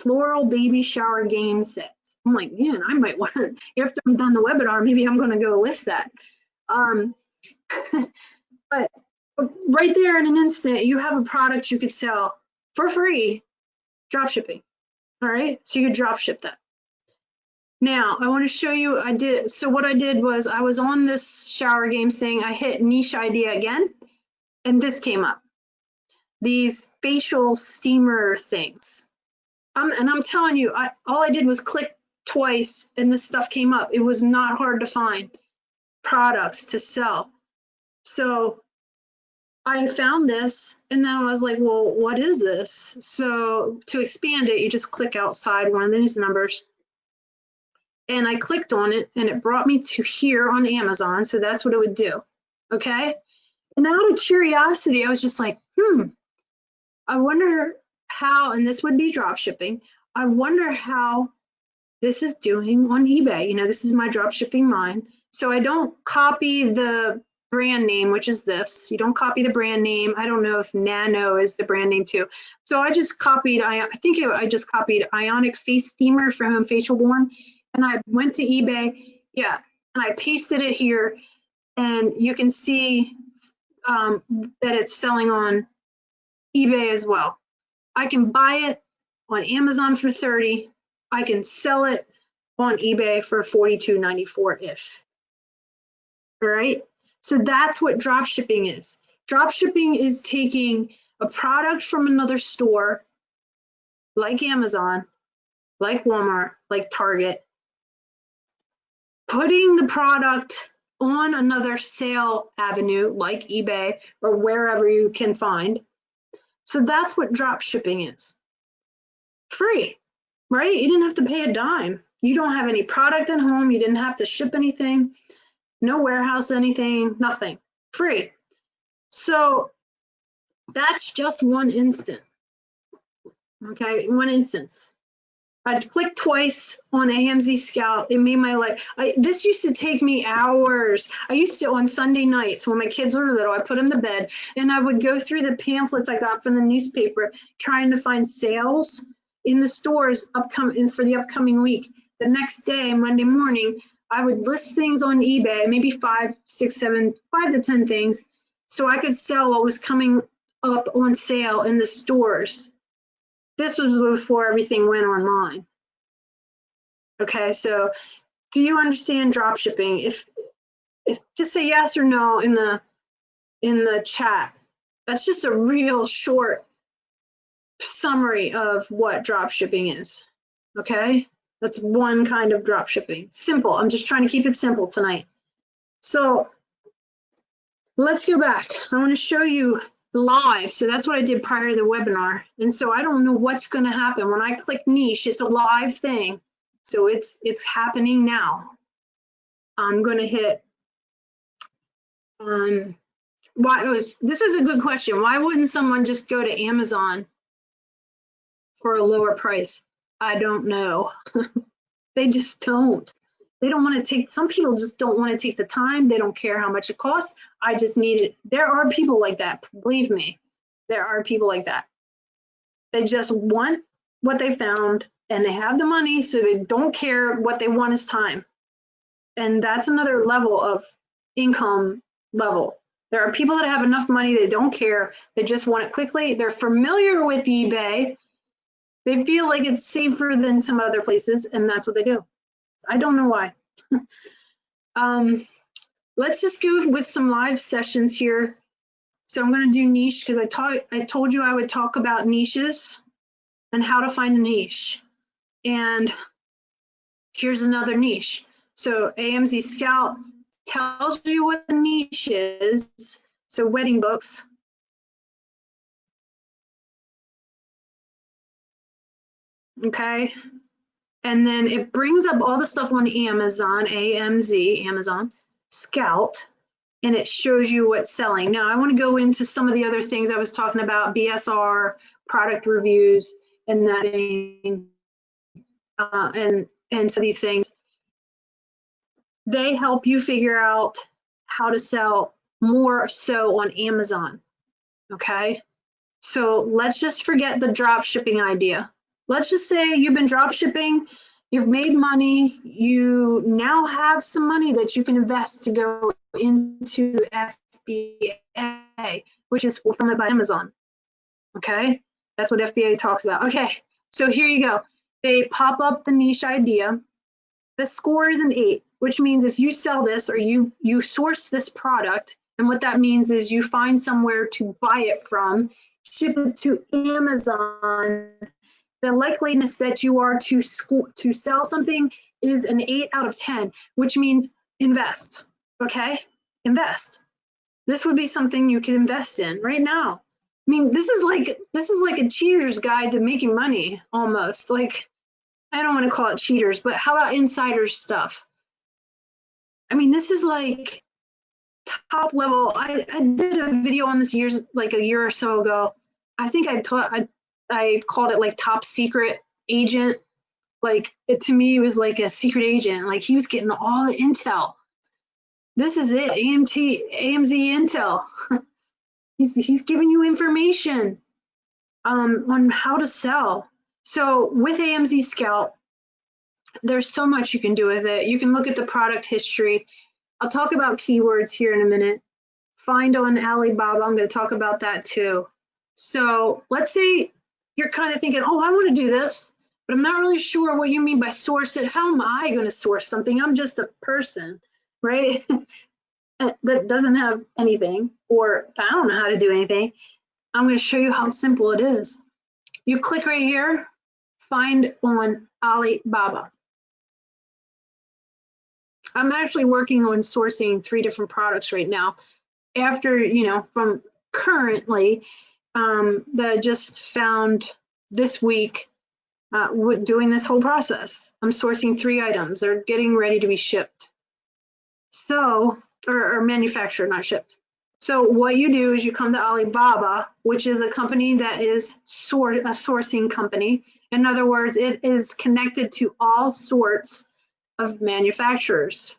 floral baby shower game sets. I'm like, man, I might want to, after I'm done the webinar, maybe I'm going to go list that. But right there in an instant, you have a product you could sell for free, drop shipping. All right, so you could drop ship that. Now, I want to show you, so what I did was I was on this shower games thing, I hit niche idea again, and this came up. These facial steamer things. And I'm telling you, all I did was click twice and this stuff came up. It was not hard to find products to sell. So I found this and then I was like, well, what is this? So to expand it, you just click outside one of these numbers. And I clicked on it and it brought me to here on Amazon. So that's what it would do. Okay. And out of curiosity, I was just like, I wonder how, and this would be drop shipping. I wonder how this is doing on eBay. You know, this is my drop shipping mine. So I don't copy the brand name, which is this. You don't copy the brand name. I don't know if Nano is the brand name too. So I just copied, I just copied Ionic Face Steamer for Home Facial Warm. And I went to eBay, yeah, and I pasted it here. And you can see that it's selling on eBay as well. I can buy it on Amazon for 30. I can sell it on eBay for $42.94-ish. All right. So that's what drop shipping is. Drop shipping is taking a product from another store, like Amazon, like Walmart, like Target, putting the product on another sale avenue, like eBay or wherever you can find. So that's what drop shipping is. Free, right? You didn't have to pay a dime. You don't have any product at home. You didn't have to ship anything, no warehouse, anything, nothing. Free. So that's just one instant. Okay, one instance. I clicked twice on AMZSCOUT. It made my life. This used to take me hours. I used to, on Sunday nights when my kids were little, I put them to bed and I would go through the pamphlets I got from the newspaper trying to find sales in the stores for the upcoming week. The next day, Monday morning, I would list things on eBay, maybe 5, 6, 7, 5 to 10 things, so I could sell what was coming up on sale in the stores. This was before everything went online. Okay, so do you understand drop shipping? If just say yes or no in the chat. That's just a real short summary of what drop shipping is. Okay, that's one kind of drop shipping. Simple. I'm just trying to keep it simple tonight. So let's go back. I want to show you live. So that's what I did prior to the webinar. And so I don't know what's going to happen. When I click niche, it's a live thing. So it's happening now. I'm going to hit this is a good question. Why wouldn't someone just go to Amazon for a lower price? I don't know. They just don't. They don't want to take, some people just don't want to take the time. They don't care how much it costs. I just need it. There are people like that. Believe me, there are people like that. They just want what they found and they have the money, so they don't care. What they want is time. And that's another level of income level. There are people that have enough money, they don't care. They just want it quickly. They're familiar with eBay. They feel like it's safer than some other places, and that's what they do. I don't know why. Let's just go with some live sessions here. So I'm going to do niche because I told you I would talk about niches and how to find a niche. And here's another niche. So AMZSCOUT tells you what the niche is. So wedding books. Okay. And then it brings up all the stuff on Amazon, AMZ, Amazon, Scout, and it shows you what's selling. Now I want to go into some of the other things I was talking about, BSR, product reviews, and that thing, and so these things. They help you figure out how to sell more so on Amazon. Okay. So let's just forget the drop shipping idea. Let's just say you've been drop shipping, you've made money, you now have some money that you can invest to go into FBA, which is fulfillment by Amazon. Okay, that's what FBA talks about. Okay, so here you go. They pop up the niche idea. The score is an 8, which means if you sell this or you source this product, and what that means is you find somewhere to buy it from, ship it to Amazon, the likeliness that you are to sell something is an 8 out of 10, which means invest. Okay, invest. This would be something you could invest in right now. I mean, this is like a cheater's guide to making money almost. Like, I don't want to call it cheaters, but how about insider stuff? I mean, this is like top level. I did a video on this like a year or so ago. I think I called it like top secret agent. Like, it to me was like a secret agent. Like, he was getting all the intel. This is it, AMZ intel. He's giving you information on how to sell. So with AMZSCOUT, there's so much you can do with it. You can look at the product history. I'll talk about keywords here in a minute. Find on Alibaba, I'm going to talk about that too. So let's say you're kind of thinking, oh, I want to do this, but I'm not really sure what you mean by source it. How am I going to source something? I'm just a person, right? That doesn't have anything, or I don't know how to do anything. I'm going to show you how simple it is. You click right here, find on Alibaba. I'm actually working on sourcing 3 different products right now. After, from currently that I just found this week doing this whole process. I'm sourcing 3 items. They're getting ready to be shipped. So, or manufactured, not shipped. So what you do is you come to Alibaba, which is a company that is a sourcing company. In other words, it is connected to all sorts of manufacturers,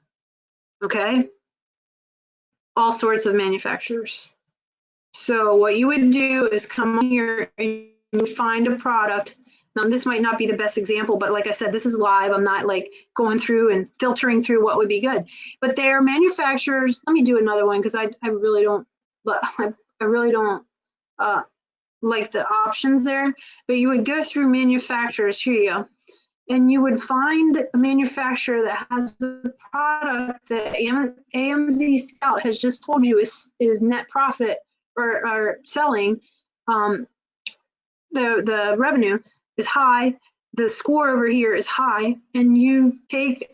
okay? All sorts of manufacturers. So what you would do is come here and you find a product. Now, this might not be the best example, but like I said, this is live. I'm not like going through and filtering through what would be good. But they're manufacturers. Let me do another one because I really don't like the options there. But you would go through manufacturers. Here you go. And you would find a manufacturer that has a product that AMZSCOUT has just told you is net profit or selling. The revenue is high, the score over here is high, and you take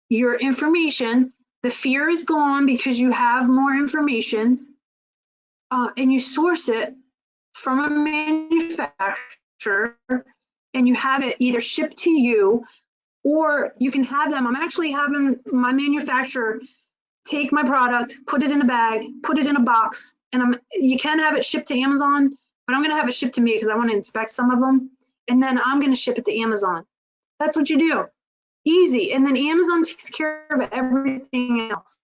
your information, the fear is gone because you have more information, and you source it from a manufacturer, and you have it either shipped to you, or you can have them. I'm actually having my manufacturer take my product, put it in a bag, put it in a box, and you can have it shipped to Amazon, but I'm going to have it shipped to me because I want to inspect some of them, and then I'm going to ship it to Amazon. That's what you do. Easy. And then Amazon takes care of everything else.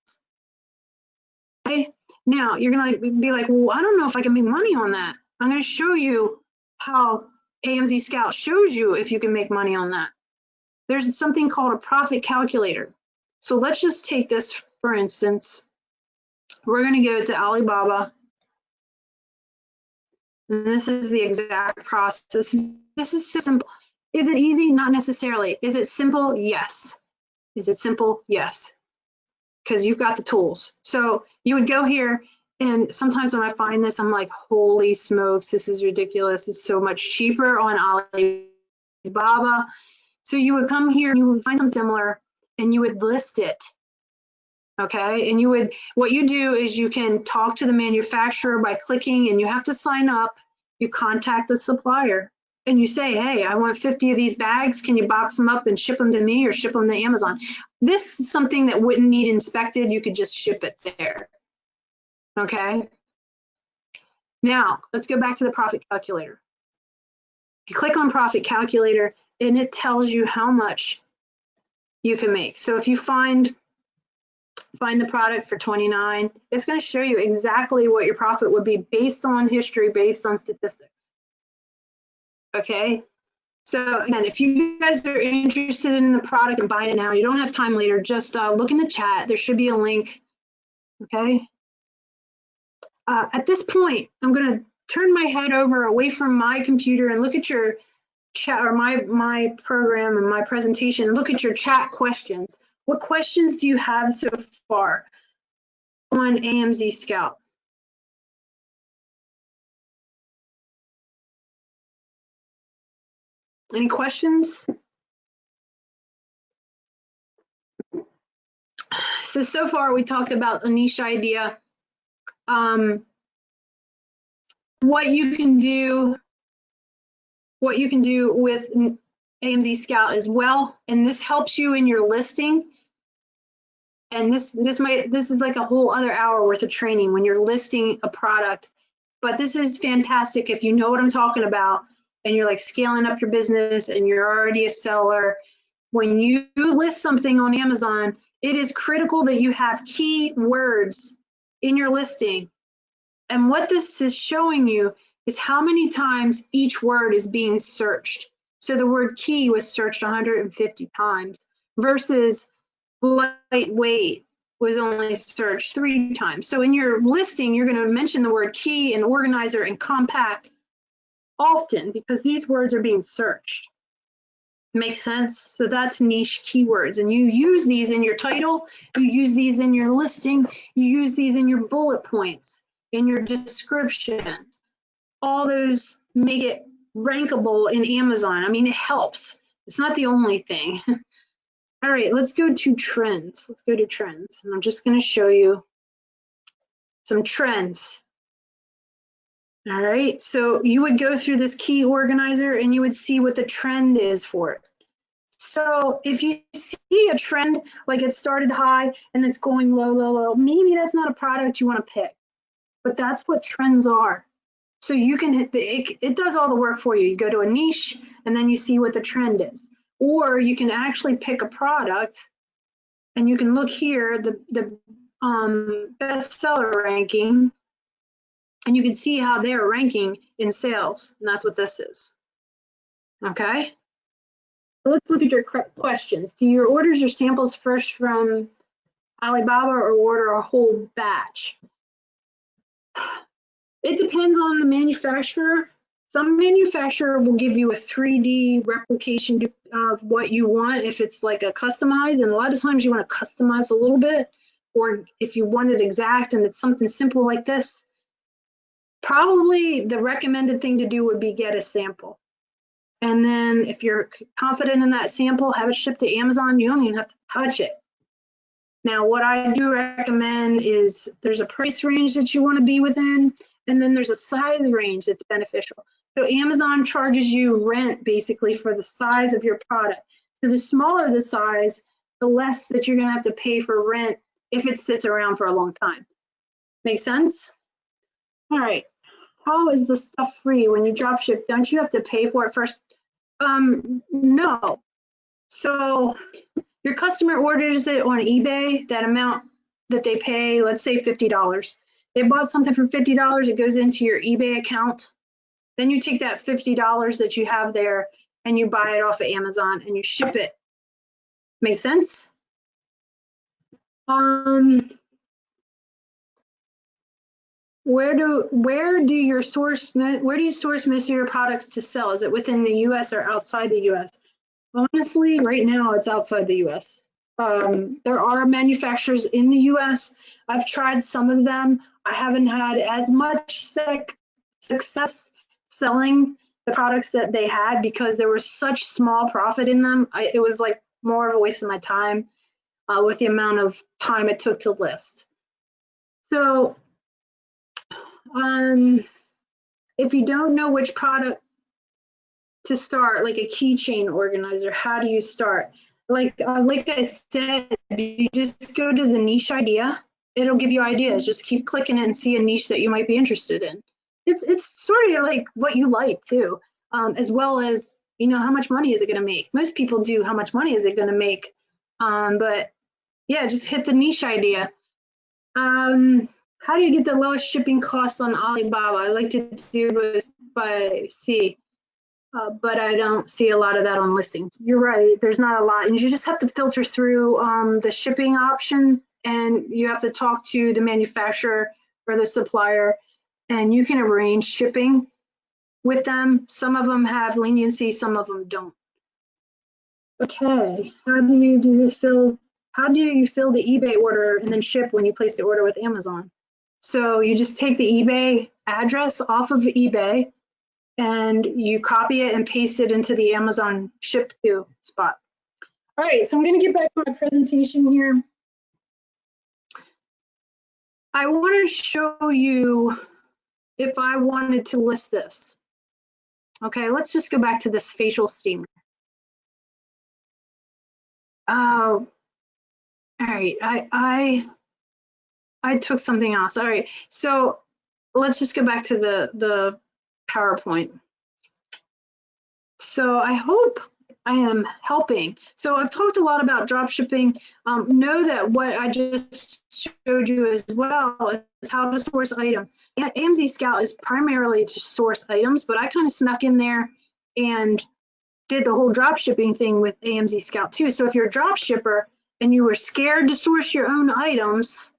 Okay? Now, you're going to be like, well, I don't know if I can make money on that. I'm going to show you how AMZSCOUT shows you if you can make money on that. There's something called a profit calculator. So let's just take this, for instance. We're going to give it to Alibaba. And this is the exact process. This is so simple. Is it easy? Not necessarily. Is it simple? Yes. Is it simple? Yes. Because you've got the tools. So you would go here, and sometimes when I find this, I'm like, holy smokes, this is ridiculous. It's so much cheaper on Alibaba. So you would come here and you would find something similar and you would list it. Okay, and what you do is you can talk to the manufacturer by clicking, and you have to sign up. You contact the supplier and you say, hey, I want 50 of these bags. Can you box them up and ship them to me or ship them to Amazon? This is something that wouldn't need inspected. You could just ship it there. Okay. Now let's go back to the profit calculator. You click on profit calculator and it tells you how much you can make. So if you find the product for 29, it's going to show you exactly what your profit would be based on history, based on statistics. Okay, so again, if you guys are interested in the product and buying it now, you don't have time later, just look in the chat. There should be a link. Okay, at this point, I'm going to turn my head over away from my computer and look at your chat, or my program and my presentation, and look at your chat questions. What questions do you have so far on AMZSCOUT? Any questions? So far we talked about a niche idea. What you can do with AMZSCOUT as well, and this helps you in your listing. And this is like a whole other hour worth of training when you're listing a product. But this is fantastic if you know what I'm talking about and you're like scaling up your business and you're already a seller. When you list something on Amazon, it is critical that you have keywords in your listing. And what this is showing you is how many times each word is being searched. So the word key was searched 150 times versus lightweight was only searched 3 times. So in your listing, you're going to mention the word key and organizer and compact often because these words are being searched. Makes sense? So that's niche keywords, and you use these in your title, you use these in your listing, you use these in your bullet points, in your description. All those make it rankable in Amazon. I mean, it helps. It's not the only thing. All right, let's go to trends. Let's go to trends. And I'm just going to show you some trends. All right, so you would go through this key organizer and you would see what the trend is for it. So if you see a trend, like it started high and it's going low, low, low, maybe that's not a product you want to pick, but that's what trends are. So you can hit it does all the work for you. You go to a niche and then you see what the trend is. Or you can actually pick a product and you can look here, the bestseller ranking, and you can see how they're ranking in sales. And that's what this is. Okay. So let's look at your questions. Do your orders or samples first from Alibaba or order a whole batch? It depends on the manufacturer. Some manufacturer will give you a 3D replication of what you want if it's like a customized, and a lot of times you want to customize a little bit, or if you want it exact and it's something simple like this, probably the recommended thing to do would be get a sample. And then if you're confident in that sample, have it shipped to Amazon. You don't even have to touch it. Now, what I do recommend is there's a price range that you want to be within, and then there's a size range that's beneficial. So Amazon charges you rent basically for the size of your product. So the smaller the size, the less that you're going to have to pay for rent if it sits around for a long time. Make sense? All right. How is the stuff free when you drop ship? Don't you have to pay for it first? No. So your customer orders it on eBay, that amount that they pay, let's say $50. They bought something for $50, it goes into your eBay account. Then you take that $50 that you have there and you buy it off of Amazon and you ship it. Make sense? Where do you source most of your products to sell? Is it within the US or outside the US? Honestly, right now it's outside the US. There are manufacturers in the US. I've tried some of them. I haven't had as much success selling the products that they had because there was such small profit in them. It was like more of a waste of my time with the amount of time it took to list. So if you don't know which product to start, like a keychain organizer, how do you start? Like I said, you just go to the niche idea. It'll give you ideas. Just keep clicking it and see a niche that you might be interested in. It's sort of like what you like too, as well as, you know, how much money is it going to make? Most people do how much money is it going to make, but yeah, just hit the niche idea. How do you get the lowest shipping costs on Alibaba? I like to do this by C. But I don't see a lot of that on listings. You're right, there's not a lot. And you just have to filter through the shipping option, and you have to talk to the manufacturer or the supplier, and you can arrange shipping with them. Some of them have leniency, some of them don't. Okay, how do you fill the eBay order and then ship when you place the order with Amazon? So you just take the eBay address off of eBay, and you copy it and paste it into the Amazon ship to spot. All right, so I'm going to get back to my presentation here. I want to show you if I wanted to list this. Okay, let's just go back to this facial steamer. Oh, all right. I took something else. All right, so let's just go back to the PowerPoint. So I hope I am helping. So I've talked a lot about drop shipping. Know that what I just showed you as well is how to source items. AMZSCOUT is primarily to source items, but I kind of snuck in there and did the whole drop shipping thing with AMZSCOUT too. So if you're a drop shipper and you were scared to source your own items,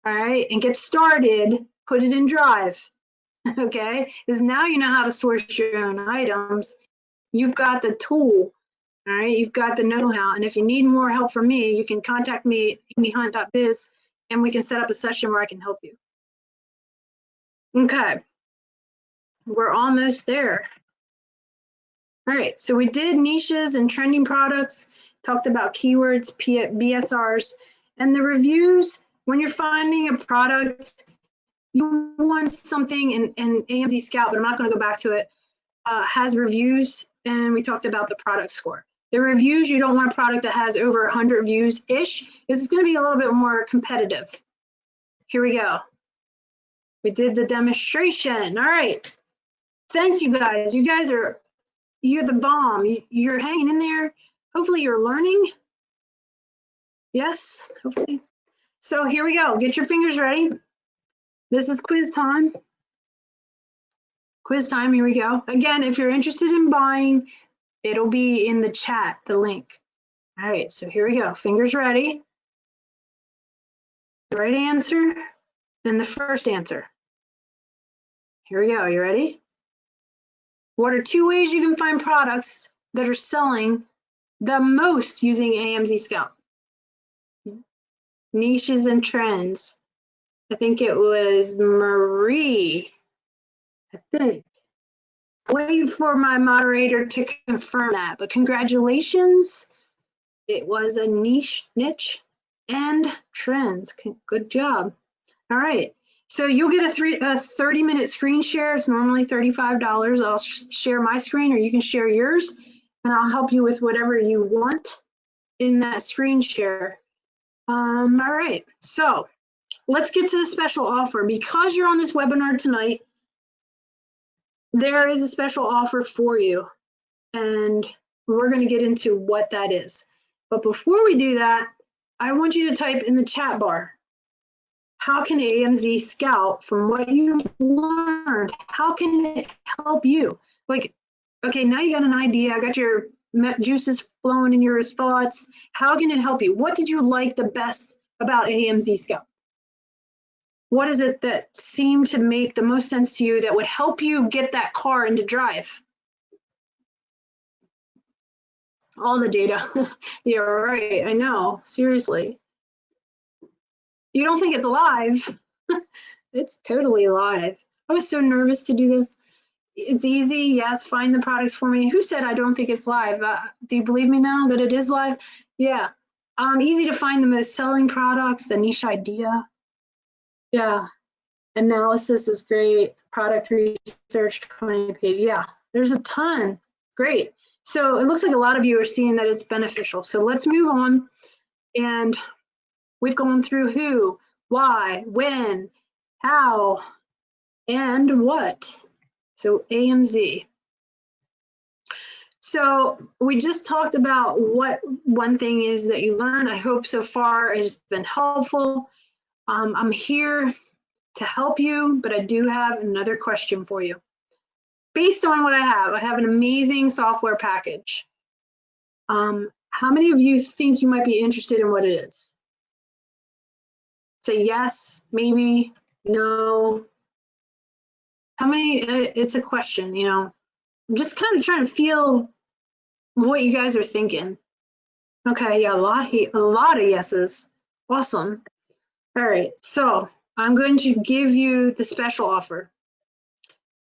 all right, and get started, put it in Drive, okay? Because now you know how to source your own items. You've got the tool, all right? You've got the know-how. And if you need more help from me, you can contact me at amyhunt.biz and we can set up a session where I can help you. Okay, we're almost there. All right, so we did niches and trending products, talked about keywords, BSRs, and the reviews. When you're finding a product, you want something in AMZSCOUT, but I'm not going to go back to it, has reviews, and we talked about the product score. The reviews, you don't want a product that has over 100 views-ish. It's going to be a little bit more competitive. Here we go. We did the demonstration. All right. Thank you, guys. You guys are, you're the bomb. You're hanging in there. Hopefully you're learning. Yes, hopefully. So here we go. Get your fingers ready. This is quiz time. Quiz time, here we go. Again, if you're interested in buying, it'll be in the chat, the link. All right, so here we go. Fingers ready. The right answer, then the first answer. Here we go. You ready? What are 2 ways you can find products that are selling the most using AMZSCOUT? Niches and trends. I think it was Marie. I think. Wait for my moderator to confirm that, but congratulations. It was a niche and trends. Good job. All right. So you'll get a 30-minute screen share. It's normally $35. I'll share my screen or you can share yours and I'll help you with whatever you want in that screen share. All right. So let's get to the special offer. Because you're on this webinar tonight, there is a special offer for you and we're going to get into what that is. But before we do that, I want you to type in the chat bar, how can AMZSCOUT, from what you've learned, how can it help you? Like, okay, now you got an idea, I got your juices flowing in your thoughts. How can it help you? What did you like the best about AMZSCOUT? What is it that seemed to make the most sense to you that would help you get that car into drive? All the data. Yeah, right, I know, seriously. You don't think it's live? It's totally live. I was so nervous to do this. It's easy, yes, find the products for me. Who said I don't think it's live? Do you believe me now that it is live? Yeah, easy to find the most selling products, the niche idea. Yeah, analysis is great. Product research, 20 page, yeah, there's a ton, great. So it looks like a lot of you are seeing that it's beneficial. So let's move on. And we've gone through who, why, when, how, and what. So AMZ. So we just talked about what one thing is that you learned. I hope so far it's been helpful. I'm here to help you, but I do have another question for you. Based on what I have an amazing software package. How many of you think you might be interested in what it is? Say yes, maybe, no. How many, it's a question, you know. I'm just kind of trying to feel what you guys are thinking. Okay, yeah, a lot of yeses. Awesome. All right, so I'm going to give you the special offer.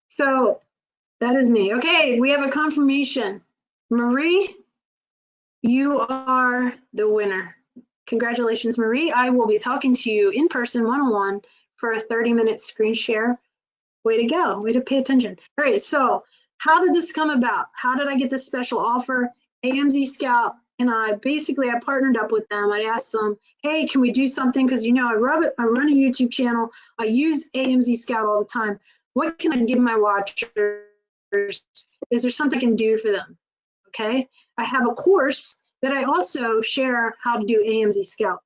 So that is me. Okay, we have a confirmation. Marie, you are the winner. Congratulations, Marie. I will be talking to you in person, one-on-one, for a 30-minute screen share. Way to go, way to pay attention. All right, so how did this come about? How did I get this special offer? AMZSCOUT and I partnered up with them. I asked them, hey, can we do something? Because I run a YouTube channel. I use AMZSCOUT all the time. What can I give my watchers? Is there something I can do for them? Okay, I have a course that I also share how to do AMZSCOUT.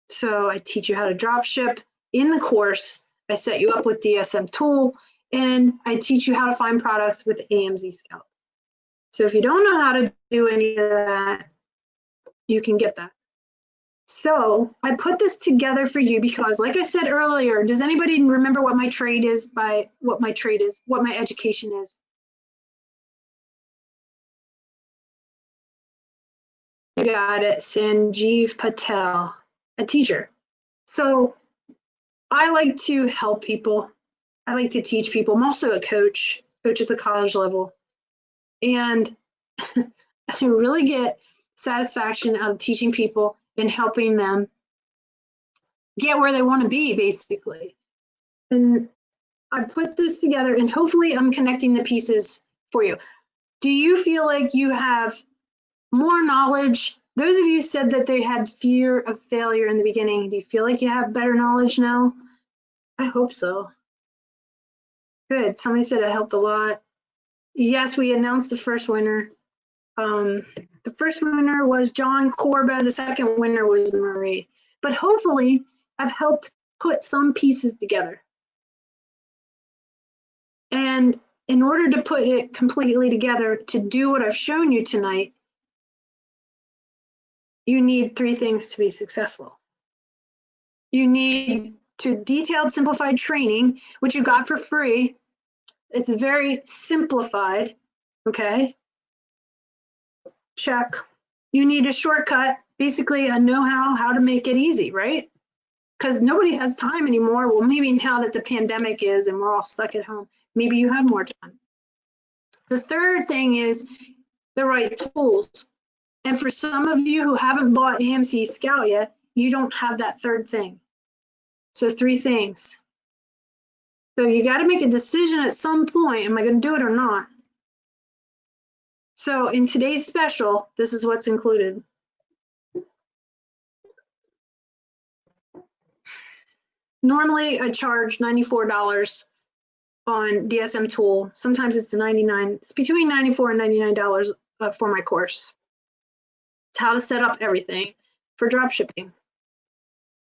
So I teach you how to drop ship in the course. I set you up with DSM tool, and I teach you how to find products with AMZSCOUT. So if you don't know how to do any of that, you can get that. So I put this together for you because, like I said earlier, does anybody remember what my trade is, what my education is? You got it, Sanjeev Patel, a teacher. So I like to help people. I like to teach people. I'm also a coach at the college level. And I really get satisfaction out of teaching people and helping them get where they want to be, basically. And I put this together, and hopefully I'm connecting the pieces for you. Do you feel like you have more knowledge? Those of you said that they had fear of failure in the beginning. Do you feel like you have better knowledge now? I hope so. Good. Somebody said it helped a lot. Yes, we announced the first winner. The first winner was John Corba. The second winner was Marie. But hopefully, I've helped put some pieces together. And in order to put it completely together, to do what I've shown you tonight, you need three things to be successful. You need detailed, simplified training, which you got for free. It's very simplified, okay? Check. You need a shortcut, basically a know-how, how to make it easy, right? Because nobody has time anymore. Well, maybe now that the pandemic is and we're all stuck at home, maybe you have more time. The third thing is the right tools. And for some of you who haven't bought AMZSCOUT yet, you don't have that third thing. So three things. So you got to make a decision at some point, am I going to do it or not? So in today's special, this is what's included. Normally I charge $94 on DSM tool. Sometimes it's $99. It's between $94 and $99 for my course. It's how to set up everything for dropshipping.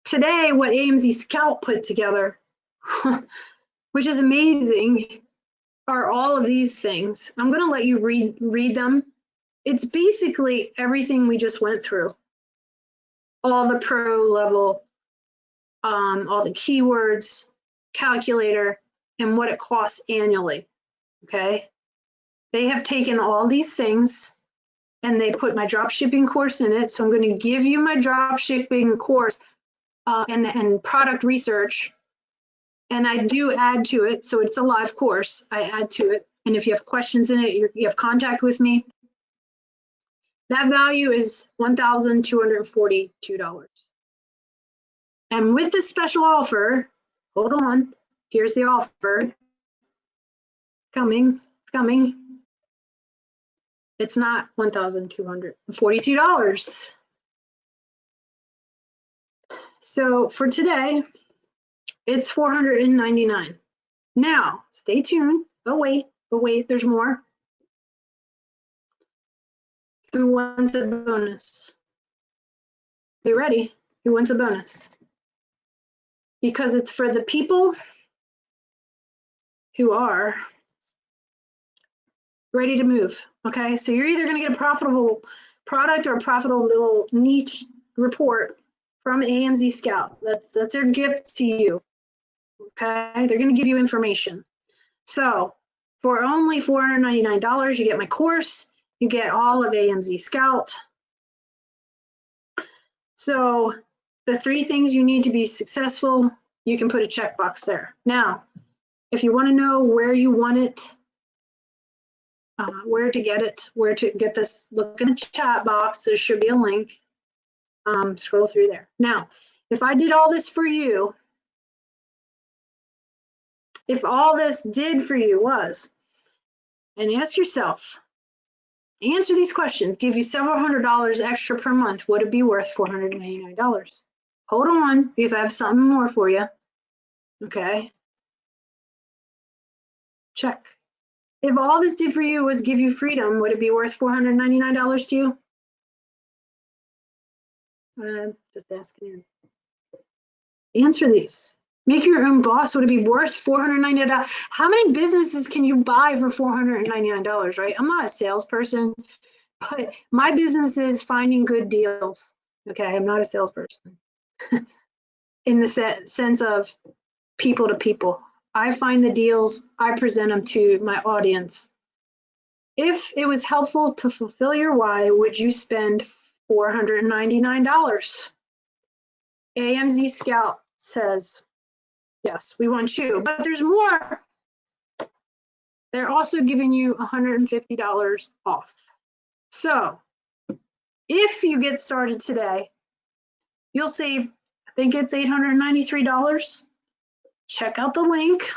Today, what AMZSCOUT put together, which is amazing, are all of these things. I'm going to let you read them. It's basically everything we just went through. All the pro level, all the keywords, calculator, and what it costs annually, okay? They have taken all these things and they put my dropshipping course in it. So I'm going to give you my dropshipping course and product research. And I do add to it. So it's a live course. I add to it. And if you have questions in it, you have contact with me. That value is $1,242. And with this special offer, hold on, here's the offer. It's coming. It's not $1,242. So for today, it's $499. Now, stay tuned. Oh wait, there's more. Who wants a bonus? Be ready. Who wants a bonus? Because it's for the people who are ready to move. Okay, so you're either going to get a profitable product or a profitable little niche report from AMZSCOUT. That's their gift to you. Okay, they're going to give you information. So for only $499, you get my course, you get all of AMZSCOUT. So the three things you need to be successful, you can put a checkbox there. Now, if you want to know where you want it, where to get this, look in the chat box. There should be a link. Scroll through there. Now, if I did all this for you, If all this did for you was, and ask yourself, answer these questions, give you several $100s extra per month, would it be worth $499? Hold on, because I have something more for you. Okay. Check. If all this did for you was give you freedom, would it be worth $499 to you? Just asking you. Answer these. Make your own boss. Would it be worth $499? How many businesses can you buy for $499, right? I'm not a salesperson, but my business is finding good deals. Okay, I'm not a salesperson. In the sense of people to people. I find the deals, I present them to my audience. If it was helpful to fulfill your why, would you spend $499? AMZSCOUT says, yes, we want you, but there's more. They're also giving you $150 off. So if you get started today, you'll save, I think it's $893. Check out the link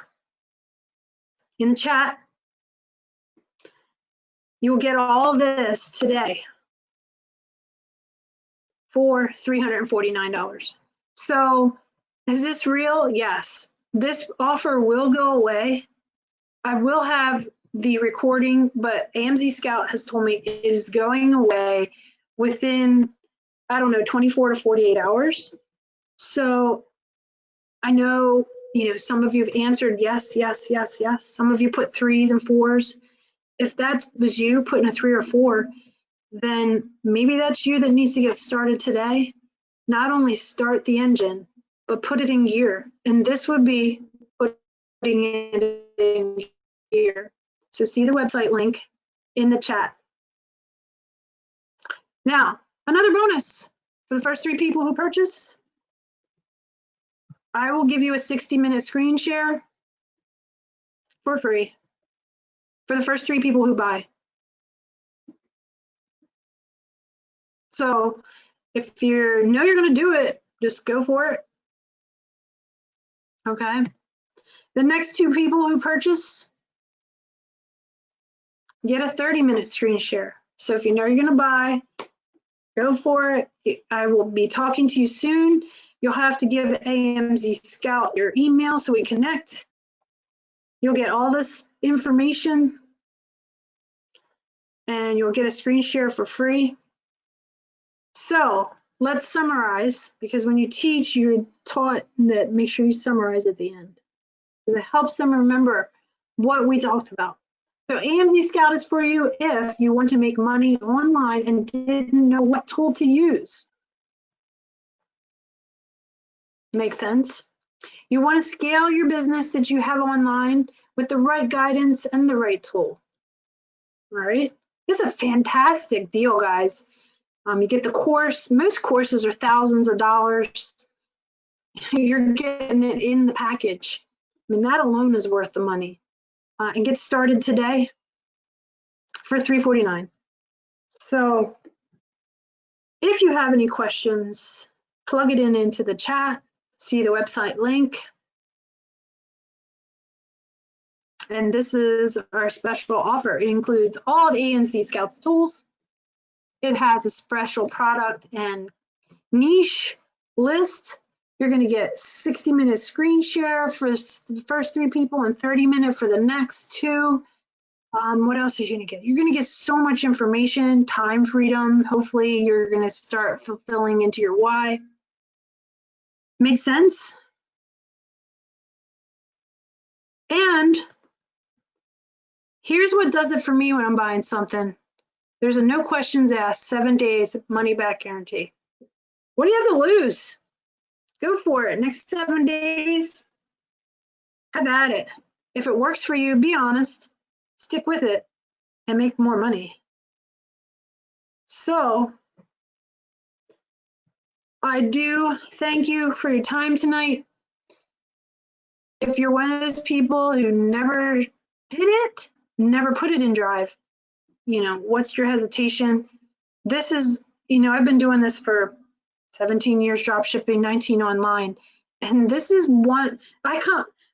in the chat. You will get all of this today for $349. So is this real? Yes. This offer will go away. I will have the recording, but AMZSCOUT has told me it is going away within, I don't know, 24 to 48 hours. So I know, some of you have answered yes, yes, yes, yes. Some of you put 3s and 4s. If that was you putting a 3 or 4, then maybe that's you that needs to get started today. Not only start the engine, but put it in gear. And this would be putting it in gear. So see the website link in the chat. Now, another bonus for the first 3 people who purchase. I will give you a 60-minute screen share for free for the first 3 people who buy. So if you know you're going to do it, just go for it. Okay. The next 2 people who purchase get a 30-minute screen share. So if you know you're going to buy, go for it. I will be talking to you soon. You'll have to give AMZSCOUT your email so we connect. You'll get all this information and you'll get a screen share for free. So let's summarize, because when you teach, you're taught that make sure you summarize at the end, because it helps them remember what we talked about. So AMZSCOUT is for you if you want to make money online and didn't know what tool to use. Make sense? You want to scale your business that you have online with the right guidance and the right tool. All right. This is a fantastic deal, guys. You get the course. Most courses are thousands of dollars. You're getting it in the package. I mean, that alone is worth the money. And get started today for $349. So if you have any questions, plug it into the chat. See the website link. And this is our special offer. It includes all of AMZSCOUT's tools. It has a special product and niche list. You're going to get 60-minute screen share for the first 3 people and 30-minute for the next 2. What else are you going to get? You're going to get so much information, time freedom. Hopefully you're going to start fulfilling into your why. Make sense? And here's what does it for me when I'm buying something. There's a no questions asked, 7 days money back guarantee. What do you have to lose? Go for it. Next 7 days, have at it. If it works for you, be honest, stick with it, and make more money. So I do thank you for your time tonight. If you're one of those people who never did it, never put it in drive, what's your hesitation? This is, I've been doing this for 17 years, drop shipping, 19 online. And this is one,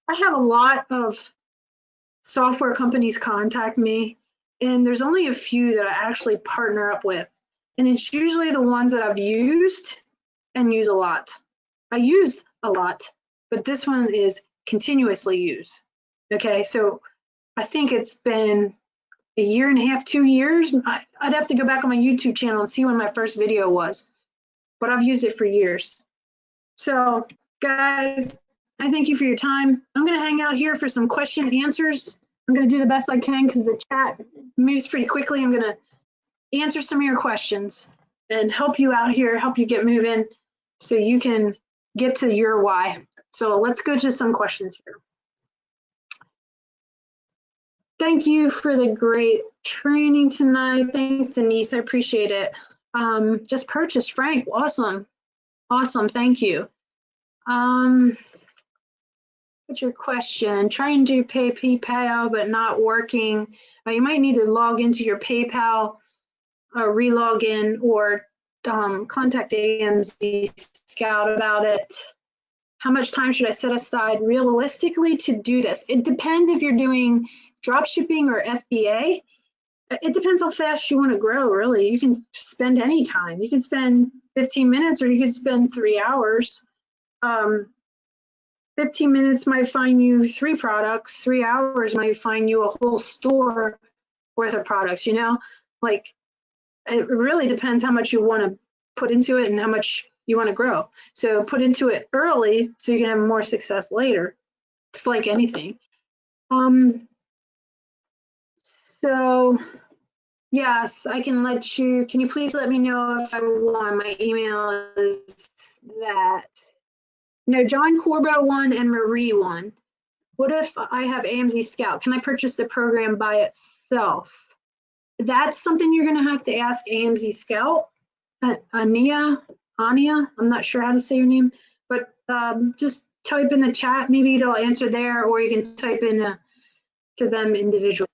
I have a lot of software companies contact me, and there's only a few that I actually partner up with. And it's usually the ones that I've used and use a lot. I use a lot, but this one is continuously used. Okay, so I think it's been a year and a half, 2 years. I'd have to go back on my YouTube channel and see when my first video was, but I've used it for years. So guys, I thank you for your time. I'm gonna hang out here for some question answers. I'm gonna do the best I can because the chat moves pretty quickly. I'm gonna answer some of your questions and help you out here, help you get moving so you can get to your why. So let's go to some questions here. Thank you for the great training tonight. Thanks, Denise, I appreciate it. Just purchased, Frank, awesome. Awesome, thank you. What's your question? Trying to pay PayPal but not working. You might need to log into your PayPal, re-log in, or contact AMZSCOUT about it. How much time should I set aside realistically to do this? It depends if you're doing dropshipping or FBA. It depends how fast you want to grow, really. You can spend any time. You can spend 15 minutes or you can spend 3 hours. 15 minutes might find you 3 products. 3 hours might find you a whole store worth of products, you know? Like, it really depends how much you want to put into it and how much you want to grow. So put into it early so you can have more success later. It's like anything. So yes, I can let you, can you please let me know if I won? My email is that. No, John Corbo won and Marie won. What if I have AMZSCOUT? Can I purchase the program by itself? That's something you're gonna have to ask AMZSCOUT. Ania, I'm not sure how to say your name, but just type in the chat, maybe they'll answer there, or you can type in to them individually.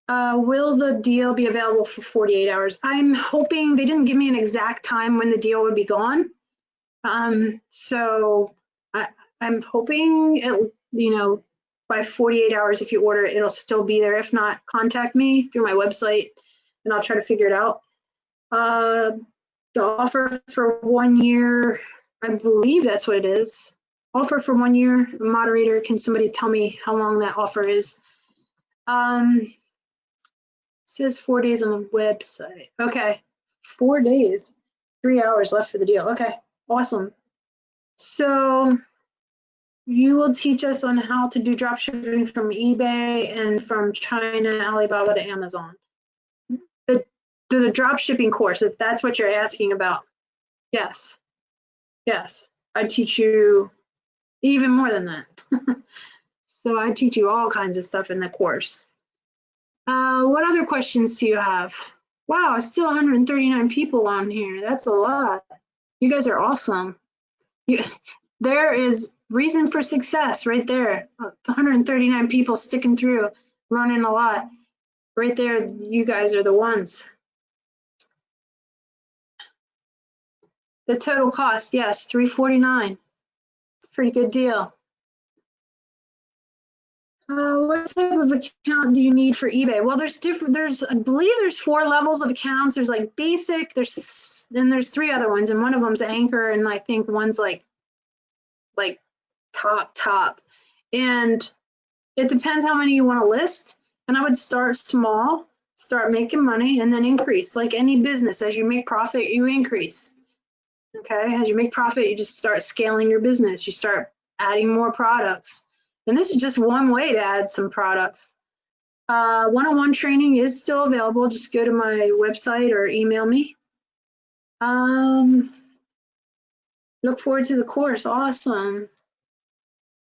Will the deal be available for 48 hours? I'm hoping, they didn't give me an exact time when the deal would be gone. So I'm hoping, you know, by 48 hours, if you order it, it'll still be there. If not, contact me through my website and I'll try to figure it out. The offer for 1 year, I believe that's what it is. Offer for 1 year. Moderator, can somebody tell me how long that offer is? It says 4 days on the website. Okay, 4 days, 3 hours left for the deal. Okay, awesome. So you will teach us on how to do dropshipping from eBay and from China, Alibaba to Amazon. The dropshipping course, if that's what you're asking about. Yes, yes, I teach you even more than that. So I teach you all kinds of stuff in the course. What other questions do you have? Wow, still 139 people on here. That's a lot. You guys are awesome. There is reason for success right there. 139 people sticking through, learning a lot. Right there, you guys are the ones. The total cost, yes, $349. It's a pretty good deal. What type of account do you need for eBay? Well, there's different. I believe there's 4 levels of accounts. There's like basic. There's 3 other ones, and one of them's Anchor, and I think one's like top. And it depends how many you want to list. And I would start small, start making money, and then increase. Like any business, as you make profit, you increase. Okay, as you make profit, you just start scaling your business. You start adding more products. And this is just one way to add some products. One-on-one training is still available. Just go to my website or email me. Look forward to the course. Awesome.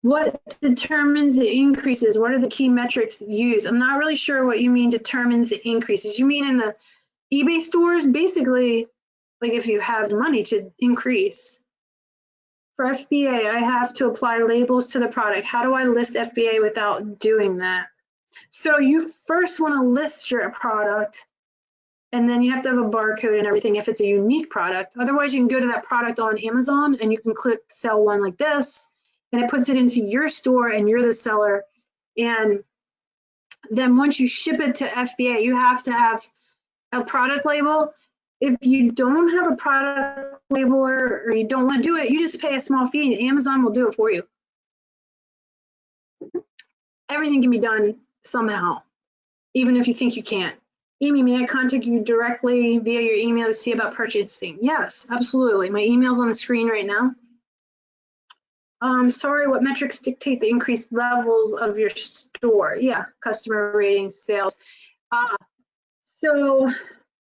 What determines the increases? What are the key metrics used? I'm not really sure what you mean determines the increases. You mean in the eBay stores? Basically, like if you have money to increase. For FBA, I have to apply labels to the product. How do I list FBA without doing that? So you first want to list your product, and then you have to have a barcode and everything if it's a unique product. Otherwise, you can go to that product on Amazon and you can click sell one like this, and it puts it into your store and you're the seller. And then once you ship it to FBA, you have to have a product label. If you don't have a product label or you don't want to do it, you just pay a small fee and Amazon will do it for you. Everything can be done somehow, even if you think you can't. Amy, may I contact you directly via your email to see about purchasing? Yes, absolutely. My email's on the screen right now. Sorry, what metrics dictate the increased levels of your store? Yeah, customer ratings, sales. So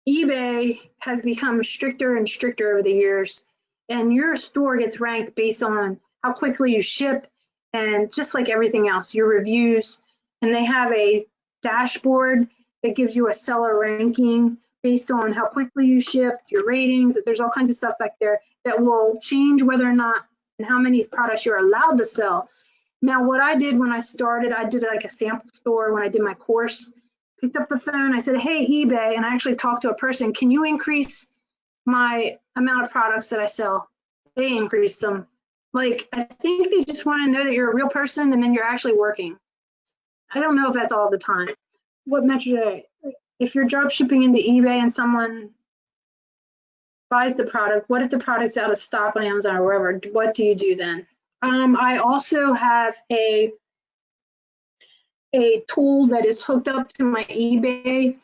eBay has become stricter and stricter over the years, and your store gets ranked based on how quickly you ship and just like everything else, your reviews. And they have a dashboard that gives you a seller ranking based on how quickly you ship, your ratings. There's all kinds of stuff back there that will change whether or not and how many products you're allowed to sell. Now, what I did when I started, I did like a sample store when I did my course. Picked up the phone, I said, hey, eBay, and I actually talked to a person, can you increase my amount of products that I sell? They increased them. Like, I think they just want to know that you're a real person and then you're actually working. I don't know if that's all the time. What metric? If you're drop shipping into eBay and someone buys the product, what if the product's out of stock on Amazon or wherever? What do you do then? I also have a tool that is hooked up to my eBay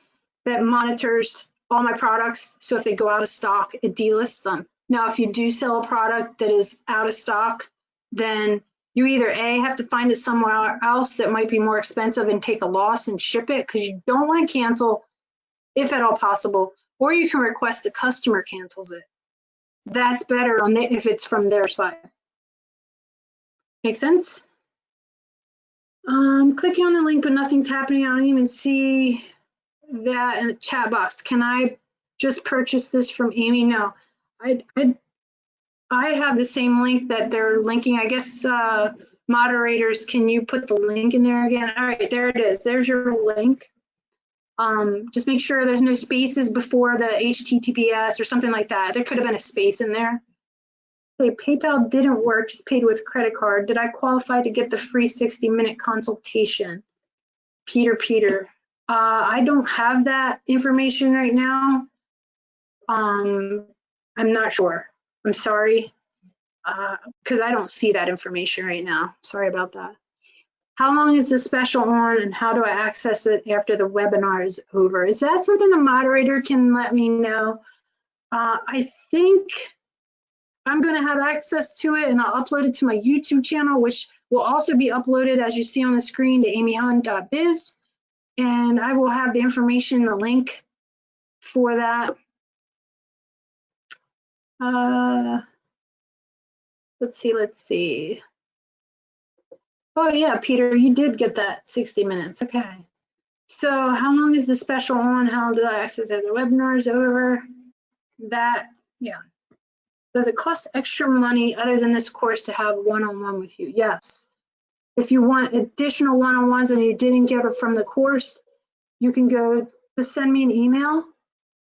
that monitors all my products. So if they go out of stock, it delists them. Now, if you do sell a product that is out of stock, then you either A, have to find it somewhere else that might be more expensive and take a loss and ship it because you don't want to cancel, if at all possible, or you can request a customer cancels it. That's better on if it's from their side. Make sense? Clicking on the link, but nothing's happening. I don't even see that in the chat box. Can I just purchase this from Amy? No, I have the same link that they're linking. I guess moderators, can you put the link in there again? All right, there it is. There's your link. Just make sure there's no spaces before the HTTPS or something like that. There could have been a space in there. Okay, PayPal didn't work, just paid with credit card. Did I qualify to get the free 60-minute consultation? Peter. I don't have that information right now. I'm not sure. I'm sorry, because I don't see that information right now. Sorry about that. How long is the special on and how do I access it after the webinar is over? Is that something the moderator can let me know? I think I'm going to have access to it and I'll upload it to my YouTube channel, which will also be uploaded, as you see on the screen, to amyhunt.biz. And I will have the information, the link for that. Let's see. Oh yeah, Peter, you did get that 60 minutes. Okay. So how long is the special on? How do I access it? The webinar's over. That, yeah. Does it cost extra money other than this course to have one-on-one with you? Yes. If you want additional one-on-ones and you didn't get it from the course, you can go to send me an email.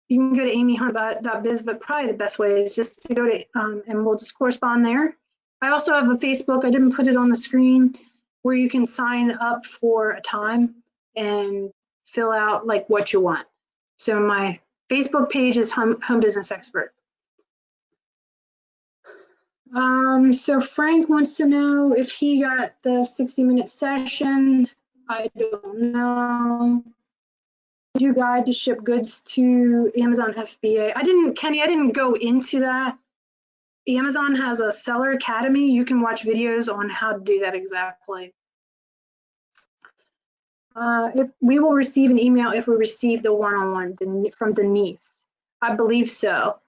You can go to amyhunt.biz, but probably the best way is just to go to, and we'll just correspond there. I also have a Facebook, I didn't put it on the screen, where you can sign up for a time and fill out like what you want. So my Facebook page is Home Business Expert. So Frank wants to know if he got the 60-minute session. I don't know. You guide to ship goods to Amazon FBA. Kenny, I didn't go into that. Amazon has a seller academy. You can watch videos on how to do that exactly. If we will receive an email if we receive the one-on-one from Denise. I believe so.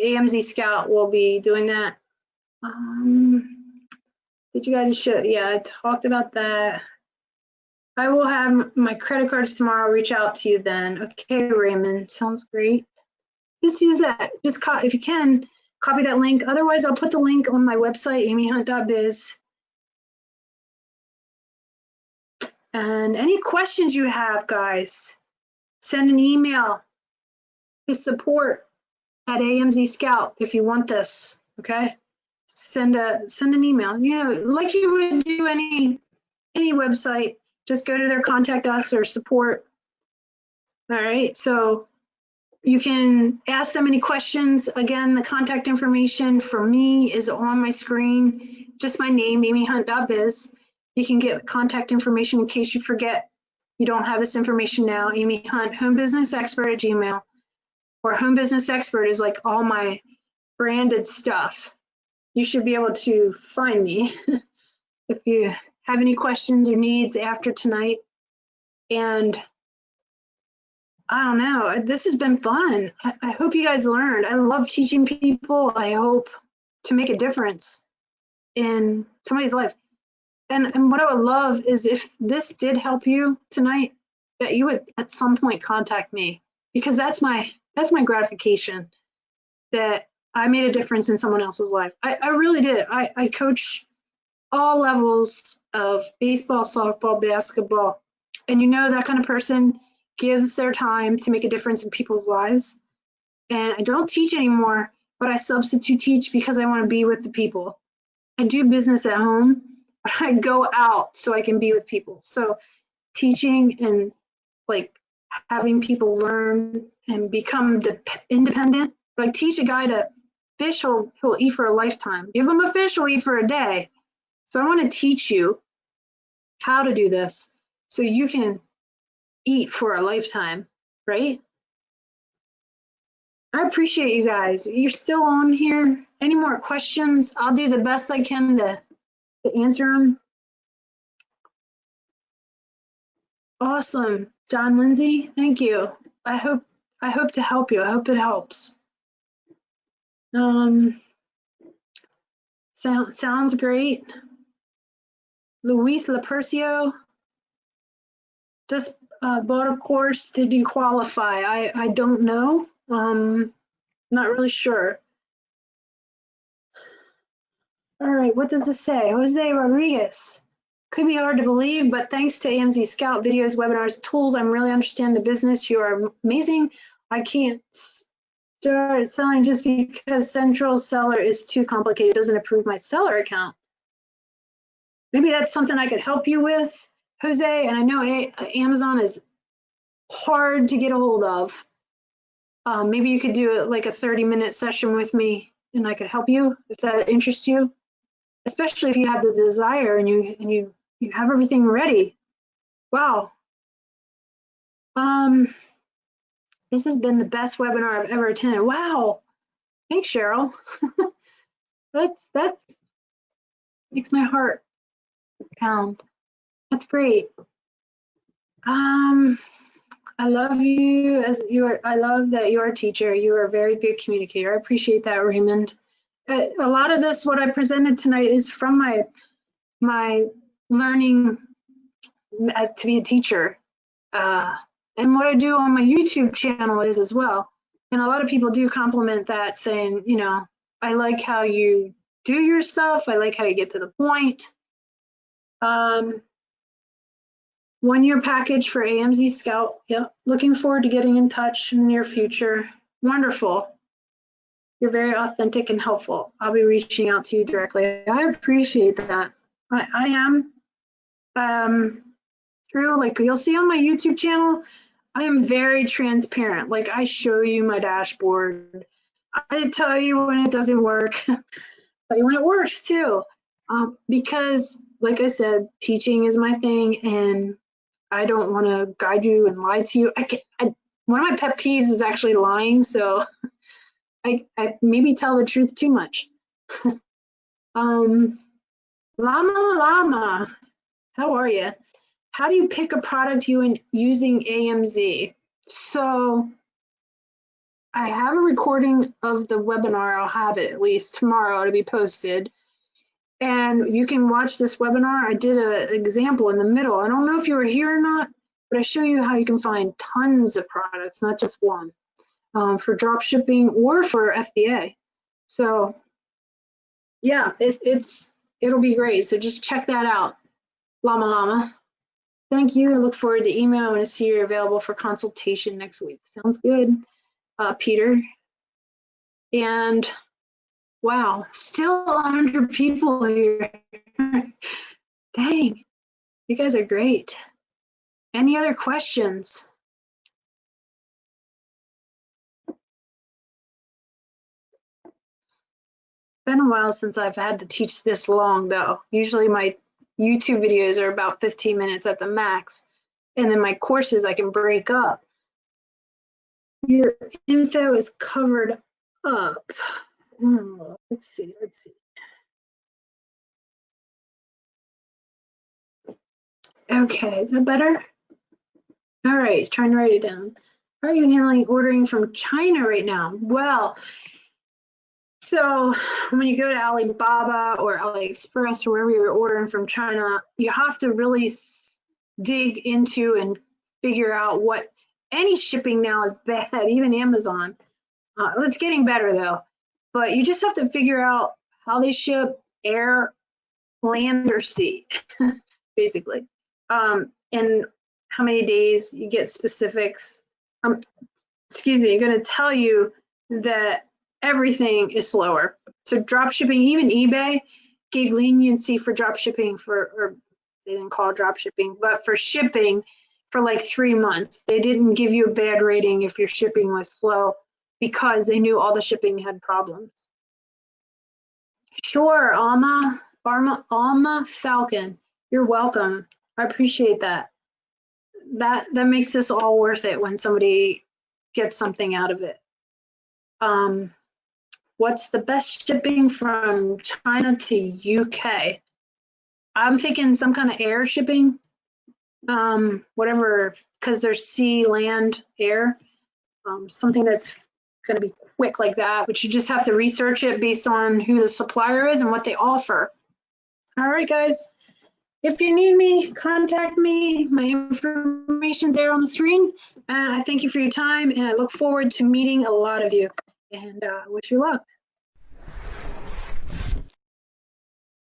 AMZSCOUT will be doing that. Did you guys show? Yeah, I talked about that. I will have my credit cards tomorrow. Reach out to you then. Okay, Raymond, sounds great. Just use that. Just if you can, copy that link. Otherwise, I'll put the link on my website, amyhunt.biz. And any questions you have, guys, send an email to support at AMZSCOUT if you want this, okay? send an email. You know, like you would do any website. Just go to their contact us or support. All right, so you can ask them any questions. Again, the contact information for me is on my screen. Just my name, amyhunt.biz. You can get contact information in case you forget you don't have this information now. Amy Hunt, home business expert at Gmail, or home business expert is like all my branded stuff. You should be able to find me if you have any questions or needs after tonight. And I don't know, this has been fun. I hope you guys learned. I love teaching people. I hope to make a difference in somebody's life. And what I would love is if this did help you tonight, that you would at some point contact me, because that's my gratification, that I made a difference in someone else's life. I really did. I coach all levels of baseball, softball, basketball, and you know, that kind of person gives their time to make a difference in people's lives. And I don't teach anymore, but I substitute teach because I want to be with the people. I do business at home, but I go out so I can be with people. So teaching and like having people learn and become independent. Like teach a guy to fish, he'll eat for a lifetime. Give him a fish, he'll eat for a day. So I want to teach you how to do this so you can eat for a lifetime, right? I appreciate you guys. You're still on here. Any more questions? I'll do the best I can to answer them. Awesome. John Lindsay, thank you. I hope to help you. I hope it helps. Sounds great. Luis Lapercio just bought a course. Did you qualify? I don't know. Not really sure. All right, what does this say? Jose Rodriguez. Could be hard to believe, but thanks to AMZSCOUT videos, webinars, tools, I'm really understand the business. You are amazing. I can't start selling just because Central Seller is too complicated. It doesn't approve my seller account. Maybe that's something I could help you with, Jose. And I know Amazon is hard to get a hold of. Maybe you could do like a 30-minute session with me and I could help you if that interests you, especially if you have the desire and you have everything ready. Wow. This has been the best webinar I've ever attended. Wow. Thanks, Cheryl. that's makes my heart pound. That's great. I love you as you are. I love that you're a teacher. You are a very good communicator. I appreciate that, Raymond. A lot of this, what I presented tonight, is from my learning to be a teacher. And what I do on my YouTube channel is as well. And a lot of people do compliment that, saying, you know, I like how you do your stuff. I like how you get to the point. 1-year package for AMZSCOUT. Yep. Looking forward to getting in touch in the near future. Wonderful. You're very authentic and helpful. I'll be reaching out to you directly. I appreciate that. I am. True. Like you'll see on my YouTube channel, I am very transparent. Like I show you my dashboard. I tell you when it doesn't work. Tell you when it works too. Because like I said, teaching is my thing and I don't want to guide you and lie to you. One of my pet peeves is actually lying, so I maybe tell the truth too much. Llama, how are you? How do you pick a product using AMZ? So I have a recording of the webinar. I'll have it at least tomorrow to be posted. And you can watch this webinar. I did an example in the middle. I don't know if you were here or not, but I show you how you can find tons of products, not just one, for drop shipping or for FBA. So yeah, it'll be great. So just check that out. Llama. Thank you. I look forward to email and to see you're available for consultation next week. Sounds good, Peter. And Wow, still 100 people here. Dang, you guys are great. Any other questions? Been a while since I've had to teach this long though. Usually my YouTube videos are about 15 minutes at the max. And then my courses I can break up. Your info is covered up. Let's see. Okay, is that better? All right, trying to write it down. How are you handling ordering from China right now? Well, so when you go to Alibaba or AliExpress or wherever you're ordering from China, you have to really dig into and figure out what any shipping now is bad, even Amazon. It's getting better though, but you just have to figure out how they ship, air, land, or sea, basically. And how many days you get specifics. Excuse me, I'm going to tell you that everything is slower. So drop shipping, even eBay gave leniency for drop shipping or they didn't call it drop shipping, but for shipping for like 3 months. They didn't give you a bad rating if your shipping was slow because they knew all the shipping had problems. Sure, Alma Falcon, you're welcome. I appreciate that. That makes this all worth it when somebody gets something out of it. What's the best shipping from China to UK? I'm thinking some kind of air shipping, whatever, because there's sea, land, air, something that's going to be quick like that, but you just have to research it based on who the supplier is and what they offer. All right, guys. If you need me, contact me. My information's there on the screen. And I thank you for your time, and I look forward to meeting a lot of you. And wish you luck.